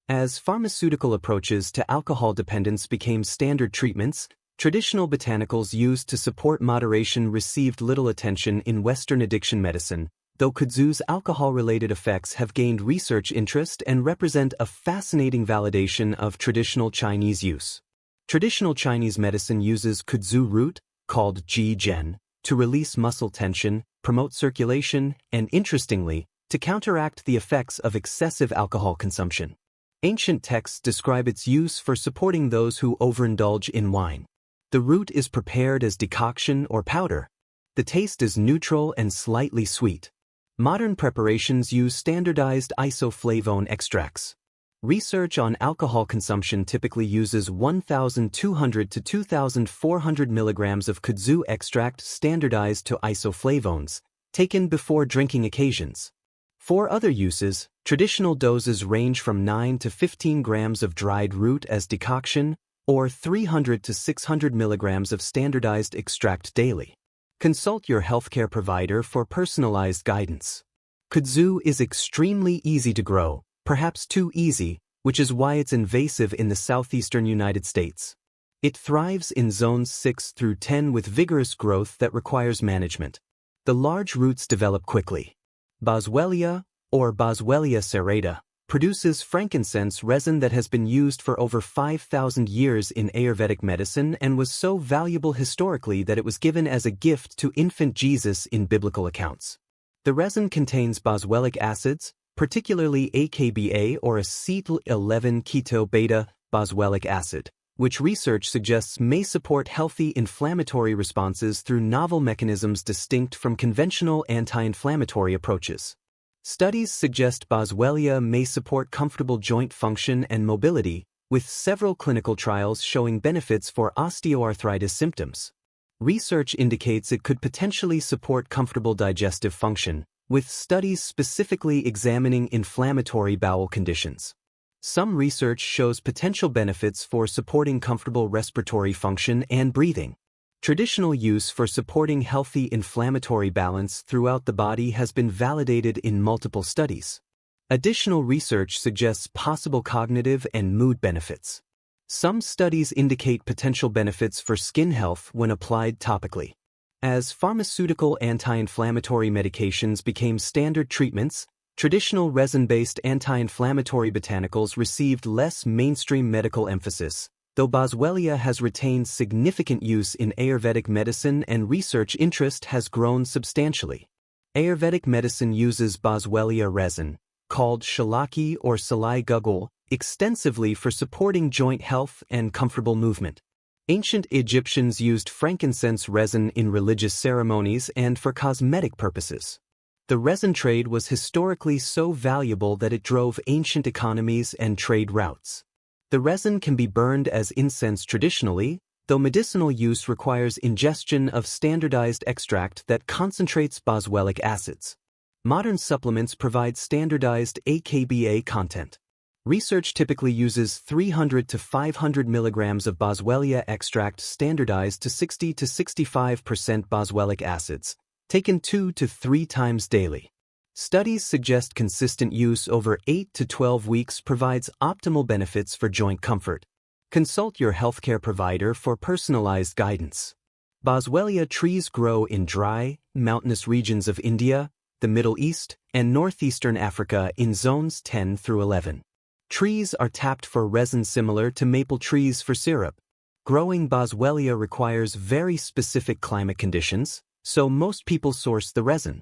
As pharmaceutical approaches to alcohol dependence became standard treatments, traditional botanicals used to support moderation received little attention in Western addiction medicine, though kudzu's alcohol-related effects have gained research interest and represent a fascinating validation of traditional Chinese use. Traditional Chinese medicine uses kudzu root, called ji zhen, to release muscle tension, promote circulation, and interestingly, to counteract the effects of excessive alcohol consumption. Ancient texts describe its use for supporting those who overindulge in wine. The root is prepared as decoction or powder. The taste is neutral and slightly sweet. Modern preparations use standardized isoflavone extracts. Research on alcohol consumption typically uses 1,200 to 2,400 milligrams of kudzu extract standardized to isoflavones, taken before drinking occasions. For other uses, traditional doses range from 9 to 15 grams of dried root as decoction, or 300 to 600 milligrams of standardized extract daily. Consult your healthcare provider for personalized guidance. Kudzu is extremely easy to grow, perhaps too easy, which is why it's invasive in the southeastern United States. It thrives in zones 6 through 10 with vigorous growth that requires management. The large roots develop quickly. Boswellia, or Boswellia serrata, produces frankincense resin that has been used for over 5,000 years in Ayurvedic medicine and was so valuable historically that it was given as a gift to infant Jesus in biblical accounts. The resin contains boswellic acids, particularly AKBA or acetyl-11-keto-beta boswellic acid, which research suggests may support healthy inflammatory responses through novel mechanisms distinct from conventional anti-inflammatory approaches. Studies suggest Boswellia may support comfortable joint function and mobility, with several clinical trials showing benefits for osteoarthritis symptoms. Research indicates it could potentially support comfortable digestive function, with studies specifically examining inflammatory bowel conditions. Some research shows potential benefits for supporting comfortable respiratory function and breathing. Traditional use for supporting healthy inflammatory balance throughout the body has been validated in multiple studies. Additional research suggests possible cognitive and mood benefits. Some studies indicate potential benefits for skin health when applied topically. As pharmaceutical anti-inflammatory medications became standard treatments, traditional resin-based anti-inflammatory botanicals received less mainstream medical emphasis, though Boswellia has retained significant use in Ayurvedic medicine and research interest has grown substantially. Ayurvedic medicine uses Boswellia resin, called shalaki or salai gugul, extensively for supporting joint health and comfortable movement. Ancient Egyptians used frankincense resin in religious ceremonies and for cosmetic purposes. The resin trade was historically so valuable that it drove ancient economies and trade routes. The resin can be burned as incense traditionally, though medicinal use requires ingestion of standardized extract that concentrates boswellic acids. Modern supplements provide standardized AKBA content. Research typically uses 300 to 500 milligrams of boswellia extract standardized to 60 to 65% boswellic acids, taken 2 to 3 times daily. Studies suggest consistent use over 8 to 12 weeks provides optimal benefits for joint comfort. Consult your healthcare provider for personalized guidance. Boswellia trees grow in dry, mountainous regions of India, the Middle East, and northeastern Africa in zones 10 through 11. Trees are tapped for resin similar to maple trees for syrup. Growing boswellia requires very specific climate conditions, so most people source the resin.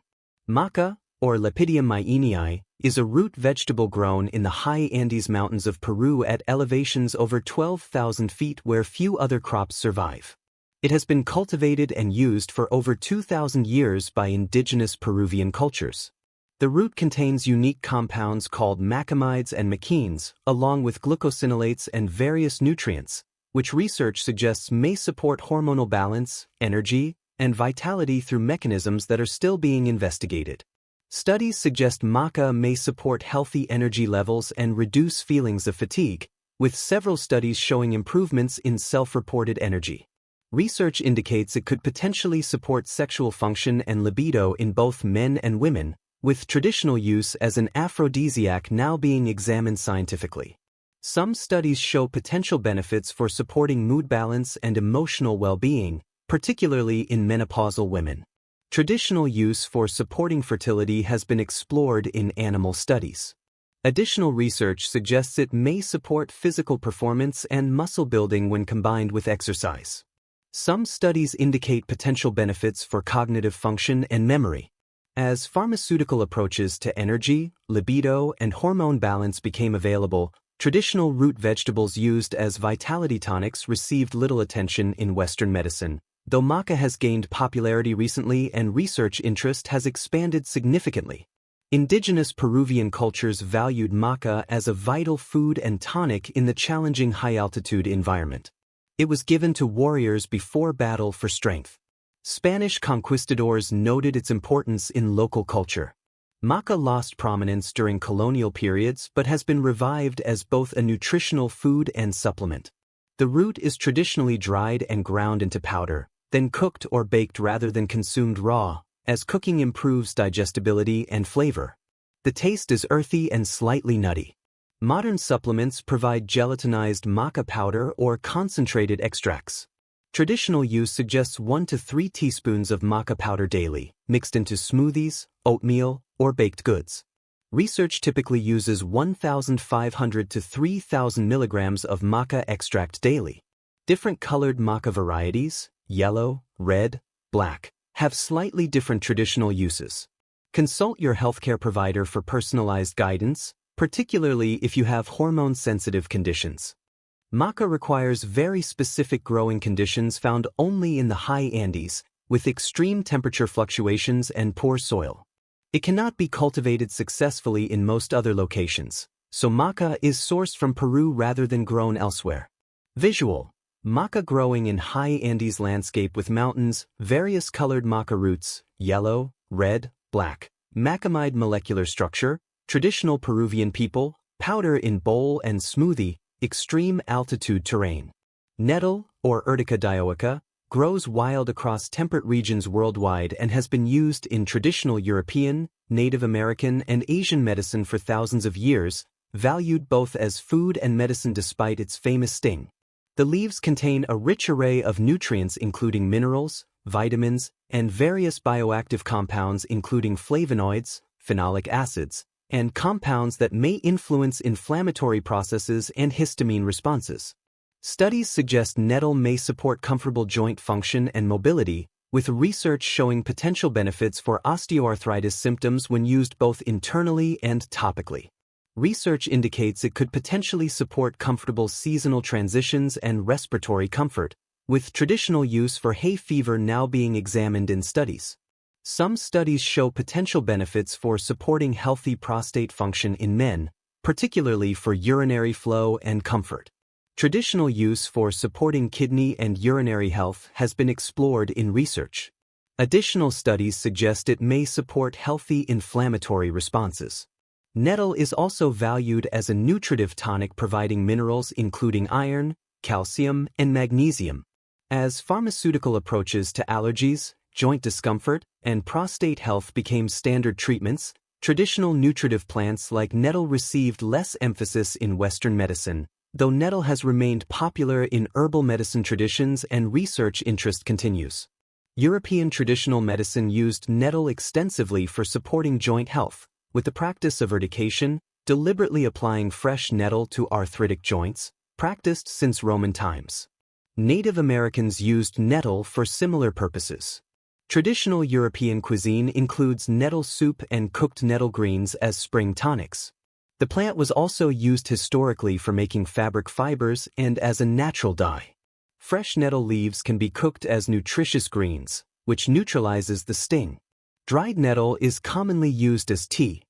Maca, or Lepidium myeanii, is a root vegetable grown in the high Andes Mountains of Peru at elevations over 12,000 feet where few other crops survive. It has been cultivated and used for over 2,000 years by indigenous Peruvian cultures. The root contains unique compounds called macamides and machenes, along with glucosinolates and various nutrients, which research suggests may support hormonal balance, energy, and vitality through mechanisms that are still being investigated. Studies suggest maca may support healthy energy levels and reduce feelings of fatigue, with several studies showing improvements in self-reported energy. Research indicates it could potentially support sexual function and libido in both men and women, with traditional use as an aphrodisiac now being examined scientifically. Some studies show potential benefits for supporting mood balance and emotional well-being, particularly in menopausal women. Traditional use for supporting fertility has been explored in animal studies. Additional research suggests it may support physical performance and muscle building when combined with exercise. Some studies indicate potential benefits for cognitive function and memory. As pharmaceutical approaches to energy, libido, and hormone balance became available, traditional root vegetables used as vitality tonics received little attention in Western medicine, though maca has gained popularity recently and research interest has expanded significantly. Indigenous Peruvian cultures valued maca as a vital food and tonic in the challenging high-altitude environment. It was given to warriors before battle for strength. Spanish conquistadors noted its importance in local culture. Maca lost prominence during colonial periods but has been revived as both a nutritional food and supplement. The root is traditionally dried and ground into powder, then cooked or baked rather than consumed raw, as cooking improves digestibility and flavor. The taste is earthy and slightly nutty. Modern supplements provide gelatinized maca powder or concentrated extracts. Traditional use suggests 1 to 3 teaspoons of maca powder daily, mixed into smoothies, oatmeal, or baked goods. Research typically uses 1,500 to 3,000 milligrams of maca extract daily. Different colored maca varieties, yellow, red, black, have slightly different traditional uses. Consult your healthcare provider for personalized guidance, particularly if you have hormone-sensitive conditions. Maca requires very specific growing conditions found only in the high Andes, with extreme temperature fluctuations and poor soil. It cannot be cultivated successfully in most other locations, so maca is sourced from Peru rather than grown elsewhere. Visual: maca growing in high Andes landscape with mountains, various colored maca roots, yellow, red, black. Macamide molecular structure, traditional Peruvian people, powder in bowl and smoothie, extreme altitude terrain. Nettle, or Urtica dioica, grows wild across temperate regions worldwide and has been used in traditional European, Native American, and Asian medicine for thousands of years, valued both as food and medicine despite its famous sting. The leaves contain a rich array of nutrients including minerals, vitamins, and various bioactive compounds including flavonoids, phenolic acids, and compounds that may influence inflammatory processes and histamine responses. Studies suggest nettle may support comfortable joint function and mobility, with research showing potential benefits for osteoarthritis symptoms when used both internally and topically. Research indicates it could potentially support comfortable seasonal transitions and respiratory comfort, with traditional use for hay fever now being examined in studies. Some studies show potential benefits for supporting healthy prostate function in men, particularly for urinary flow and comfort. Traditional use for supporting kidney and urinary health has been explored in research. Additional studies suggest it may support healthy inflammatory responses. Nettle is also valued as a nutritive tonic providing minerals including iron, calcium, and magnesium. As pharmaceutical approaches to allergies, joint discomfort, and prostate health became standard treatments, traditional nutritive plants like nettle received less emphasis in Western medicine, though nettle has remained popular in herbal medicine traditions and research interest continues. European traditional medicine used nettle extensively for supporting joint health, with the practice of urtication, deliberately applying fresh nettle to arthritic joints, practiced since Roman times. Native Americans used nettle for similar purposes. Traditional European cuisine includes nettle soup and cooked nettle greens as spring tonics. The plant was also used historically for making fabric fibers and as a natural dye. Fresh nettle leaves can be cooked as nutritious greens, which neutralizes the sting. Dried nettle is commonly used as tea.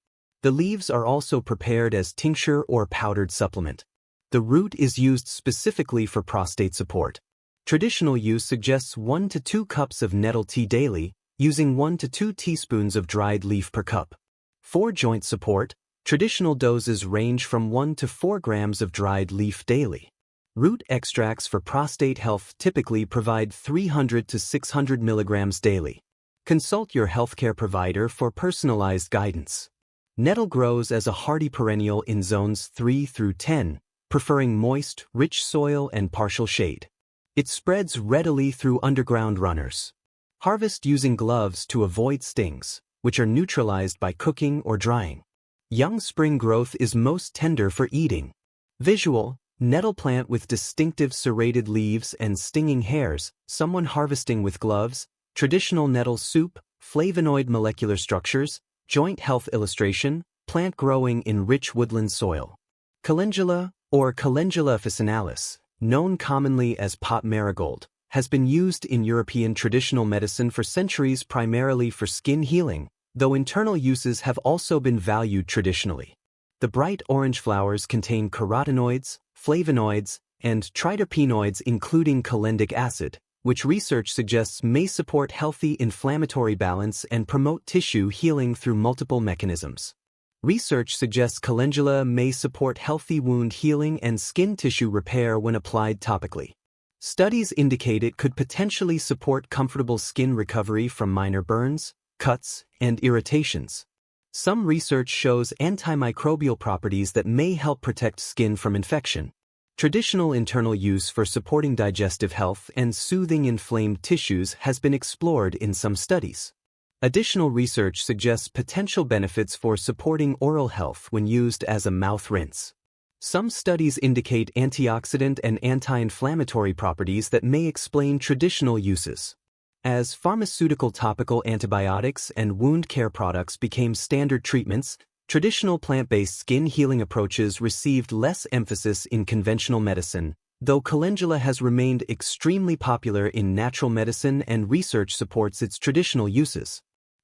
The leaves are also prepared as tincture or powdered supplement. The root is used specifically for prostate support. Traditional use suggests 1 to 2 cups of nettle tea daily, using 1 to 2 teaspoons of dried leaf per cup. For joint support, traditional doses range from 1 to 4 grams of dried leaf daily. Root extracts for prostate health typically provide 300 to 600 milligrams daily. Consult your healthcare provider for personalized guidance. Nettle grows as a hardy perennial in zones 3 through 10, preferring moist, rich soil and partial shade. It spreads readily through underground runners. Harvest using gloves to avoid stings, which are neutralized by cooking or drying. Young spring growth is most tender for eating. Visual: nettle plant with distinctive serrated leaves and stinging hairs, someone harvesting with gloves. Traditional nettle soup, flavonoid molecular structures, joint health illustration, plant growing in rich woodland soil. Calendula, or Calendula officinalis, known commonly as pot marigold, has been used in European traditional medicine for centuries primarily for skin healing, though internal uses have also been valued traditionally. The bright orange flowers contain carotenoids, flavonoids, and triterpenoids including calendic acid, which research suggests may support healthy inflammatory balance and promote tissue healing through multiple mechanisms. Research suggests calendula may support healthy wound healing and skin tissue repair when applied topically. Studies indicate it could potentially support comfortable skin recovery from minor burns, cuts, and irritations. Some research shows antimicrobial properties that may help protect skin from infection. Traditional internal use for supporting digestive health and soothing inflamed tissues has been explored in some studies. Additional research suggests potential benefits for supporting oral health when used as a mouth rinse. Some studies indicate antioxidant and anti-inflammatory properties that may explain traditional uses. As pharmaceutical topical antibiotics and wound care products became standard treatments, traditional plant-based skin healing approaches received less emphasis in conventional medicine, though calendula has remained extremely popular in natural medicine and research supports its traditional uses.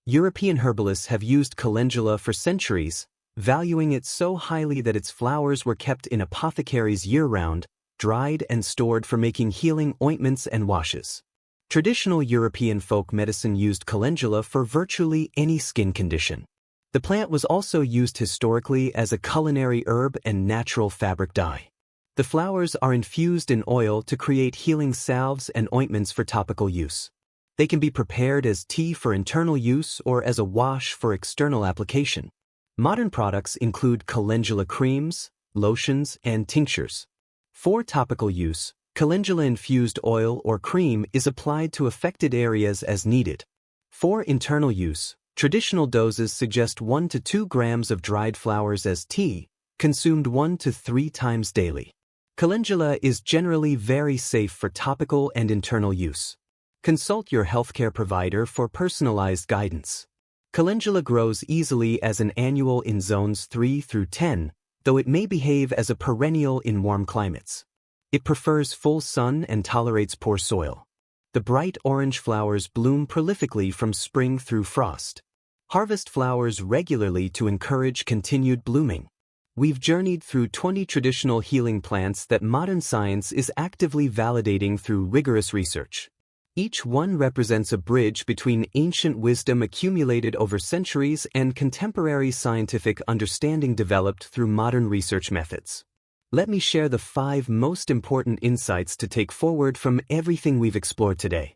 European herbalists have used calendula for centuries, valuing it so highly that its flowers were kept in apothecaries year-round, dried and stored for making healing ointments and washes. Traditional European folk medicine used calendula for virtually any skin condition. The plant was also used historically as a culinary herb and natural fabric dye. The flowers are infused in oil to create healing salves and ointments for topical use. They can be prepared as tea for internal use or as a wash for external application. Modern products include calendula creams, lotions, and tinctures. For topical use, calendula-infused oil or cream is applied to affected areas as needed. For internal use, traditional doses suggest 1 to 2 grams of dried flowers as tea, consumed 1 to 3 times daily. Calendula is generally very safe for topical and internal use. Consult your healthcare provider for personalized guidance. Calendula grows easily as an annual in zones 3 through 10, though it may behave as a perennial in warm climates. It prefers full sun and tolerates poor soil. The bright orange flowers bloom prolifically from spring through frost. Harvest flowers regularly to encourage continued blooming. We've journeyed through 20 traditional healing plants that modern science is actively validating through rigorous research. Each one represents a bridge between ancient wisdom accumulated over centuries and contemporary scientific understanding developed through modern research methods. Let me share the 5 most important insights to take forward from everything we've explored today.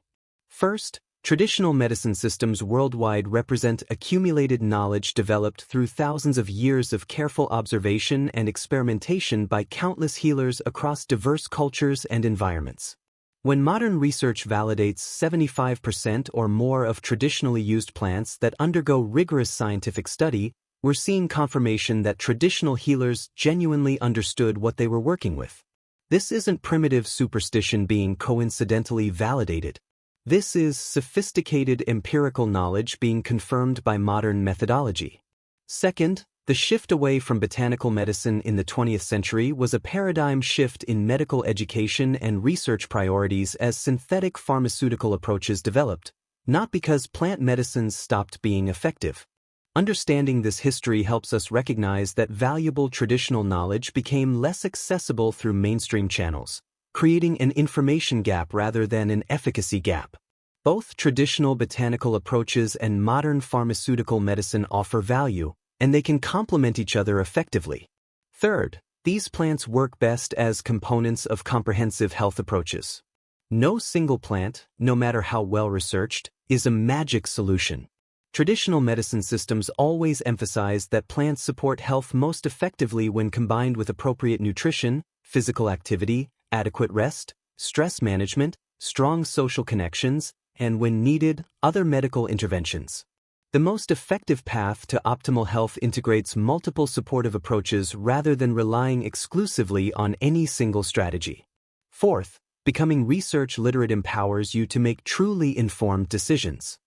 First, traditional medicine systems worldwide represent accumulated knowledge developed through thousands of years of careful observation and experimentation by countless healers across diverse cultures and environments. When modern research validates 75% or more of traditionally used plants that undergo rigorous scientific study, we're seeing confirmation that traditional healers genuinely understood what they were working with. This isn't primitive superstition being coincidentally validated. This is sophisticated empirical knowledge being confirmed by modern methodology. Second, the shift away from botanical medicine in the 20th century was a paradigm shift in medical education and research priorities as synthetic pharmaceutical approaches developed, not because plant medicines stopped being effective. Understanding this history helps us recognize that valuable traditional knowledge became less accessible through mainstream channels, creating an information gap rather than an efficacy gap. Both traditional botanical approaches and modern pharmaceutical medicine offer value, and they can complement each other effectively. Third, these plants work best as components of comprehensive health approaches. No single plant, no matter how well researched, is a magic solution. Traditional medicine systems always emphasize that plants support health most effectively when combined with appropriate nutrition, physical activity, adequate rest, stress management, strong social connections, and when needed, other medical interventions. The most effective path to optimal health integrates multiple supportive approaches rather than relying exclusively on any single strategy. Fourth, becoming research literate empowers you to make truly informed decisions.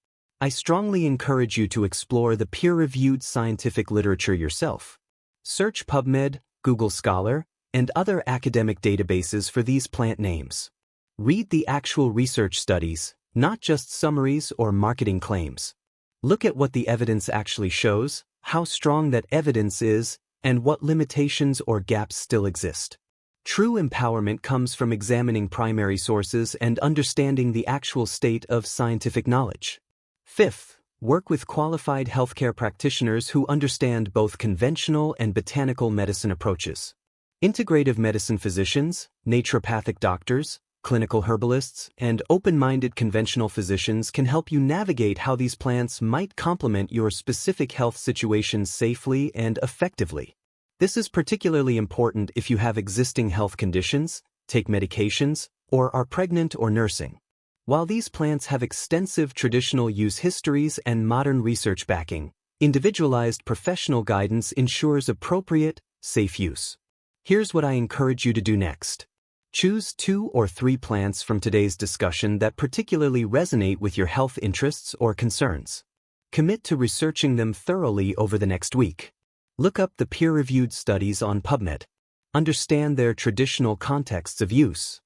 I strongly encourage you to explore the peer-reviewed scientific literature yourself. Search PubMed, Google Scholar, and other academic databases for these plant names. Read the actual research studies, not just summaries or marketing claims. Look at what the evidence actually shows, how strong that evidence is, and what limitations or gaps still exist. True empowerment comes from examining primary sources and understanding the actual state of scientific knowledge. Fifth, work with qualified healthcare practitioners who understand both conventional and botanical medicine approaches. Integrative medicine physicians, naturopathic doctors, clinical herbalists, and open-minded conventional physicians can help you navigate how these plants might complement your specific health situation safely and effectively. This is particularly important if you have existing health conditions, take medications, or are pregnant or nursing. While these plants have extensive traditional use histories and modern research backing, individualized professional guidance ensures appropriate, safe use. Here's what I encourage you to do next. Choose 2 or 3 plants from today's discussion that particularly resonate with your health interests or concerns. Commit to researching them thoroughly over the next week. Look up the peer-reviewed studies on PubMed. Understand their traditional contexts of use.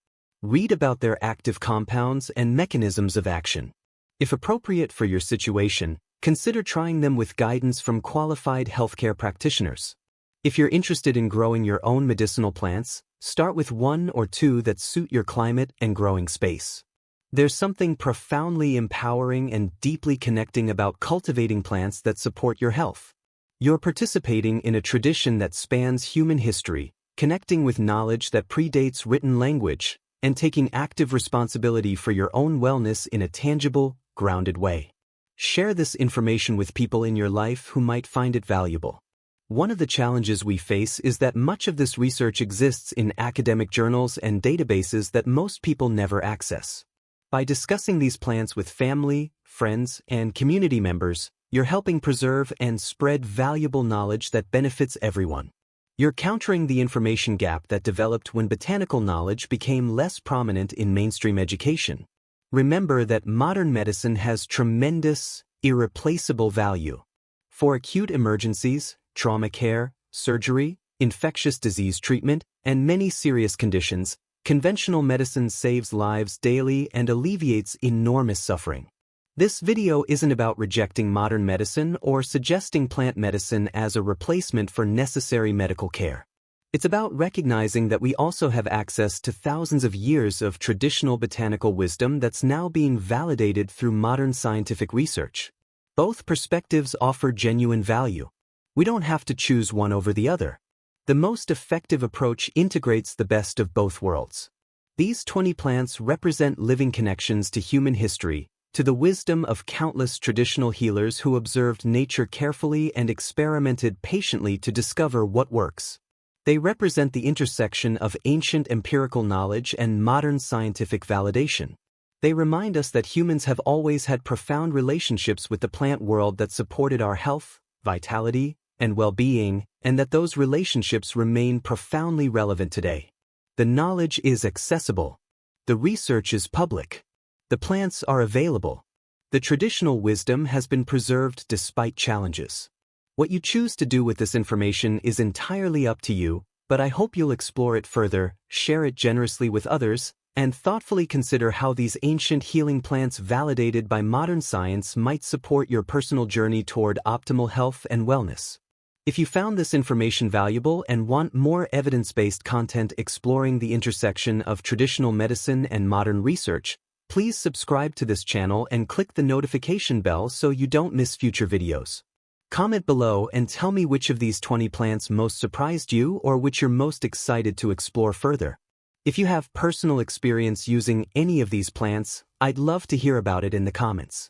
Read about their active compounds and mechanisms of action. If appropriate for your situation, consider trying them with guidance from qualified healthcare practitioners. If you're interested in growing your own medicinal plants, start with 1 or 2 that suit your climate and growing space. There's something profoundly empowering and deeply connecting about cultivating plants that support your health. You're participating in a tradition that spans human history, connecting with knowledge that predates written language, and taking active responsibility for your own wellness in a tangible, grounded way. Share this information with people in your life who might find it valuable. One of the challenges we face is that much of this research exists in academic journals and databases that most people never access. By discussing these plants with family, friends, and community members, you're helping preserve and spread valuable knowledge that benefits everyone. You're countering the information gap that developed when botanical knowledge became less prominent in mainstream education. Remember that modern medicine has tremendous, irreplaceable value. For acute emergencies, trauma care, surgery, infectious disease treatment, and many serious conditions, Conventional medicine saves lives daily and alleviates enormous suffering. This video isn't about rejecting modern medicine or suggesting plant medicine as a replacement for necessary medical care. It's about recognizing that we also have access to thousands of years of traditional botanical wisdom that's now being validated through modern scientific research. Both perspectives offer genuine value. We don't have to choose one over the other. The most effective approach integrates the best of both worlds. These 20 plants represent living connections to human history, to the wisdom of countless traditional healers who observed nature carefully and experimented patiently to discover what works. They represent the intersection of ancient empirical knowledge and modern scientific validation. They remind us that humans have always had profound relationships with the plant world that supported our health, vitality, and well-being, and that those relationships remain profoundly relevant today. The knowledge is accessible. The research is public. The plants are available. The traditional wisdom has been preserved despite challenges. What you choose to do with this information is entirely up to you, but I hope you'll explore it further, share it generously with others, and thoughtfully consider how these ancient healing plants validated by modern science might support your personal journey toward optimal health and wellness. If you found this information valuable and want more evidence-based content exploring the intersection of traditional medicine and modern research, please subscribe to this channel and click the notification bell so you don't miss future videos. Comment below and tell me which of these 20 plants most surprised you or which you're most excited to explore further. If you have personal experience using any of these plants, I'd love to hear about it in the comments.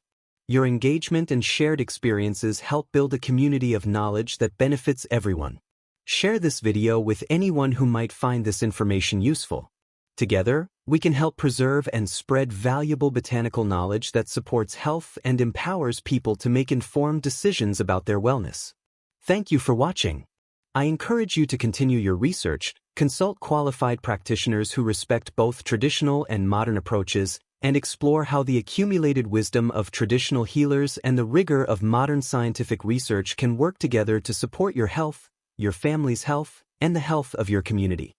Your engagement and shared experiences help build a community of knowledge that benefits everyone. Share this video with anyone who might find this information useful. Together, we can help preserve and spread valuable botanical knowledge that supports health and empowers people to make informed decisions about their wellness. Thank you for watching. I encourage you to continue your research, consult qualified practitioners who respect both traditional and modern approaches, and explore how the accumulated wisdom of traditional healers and the rigor of modern scientific research can work together to support your health, your family's health, and the health of your community.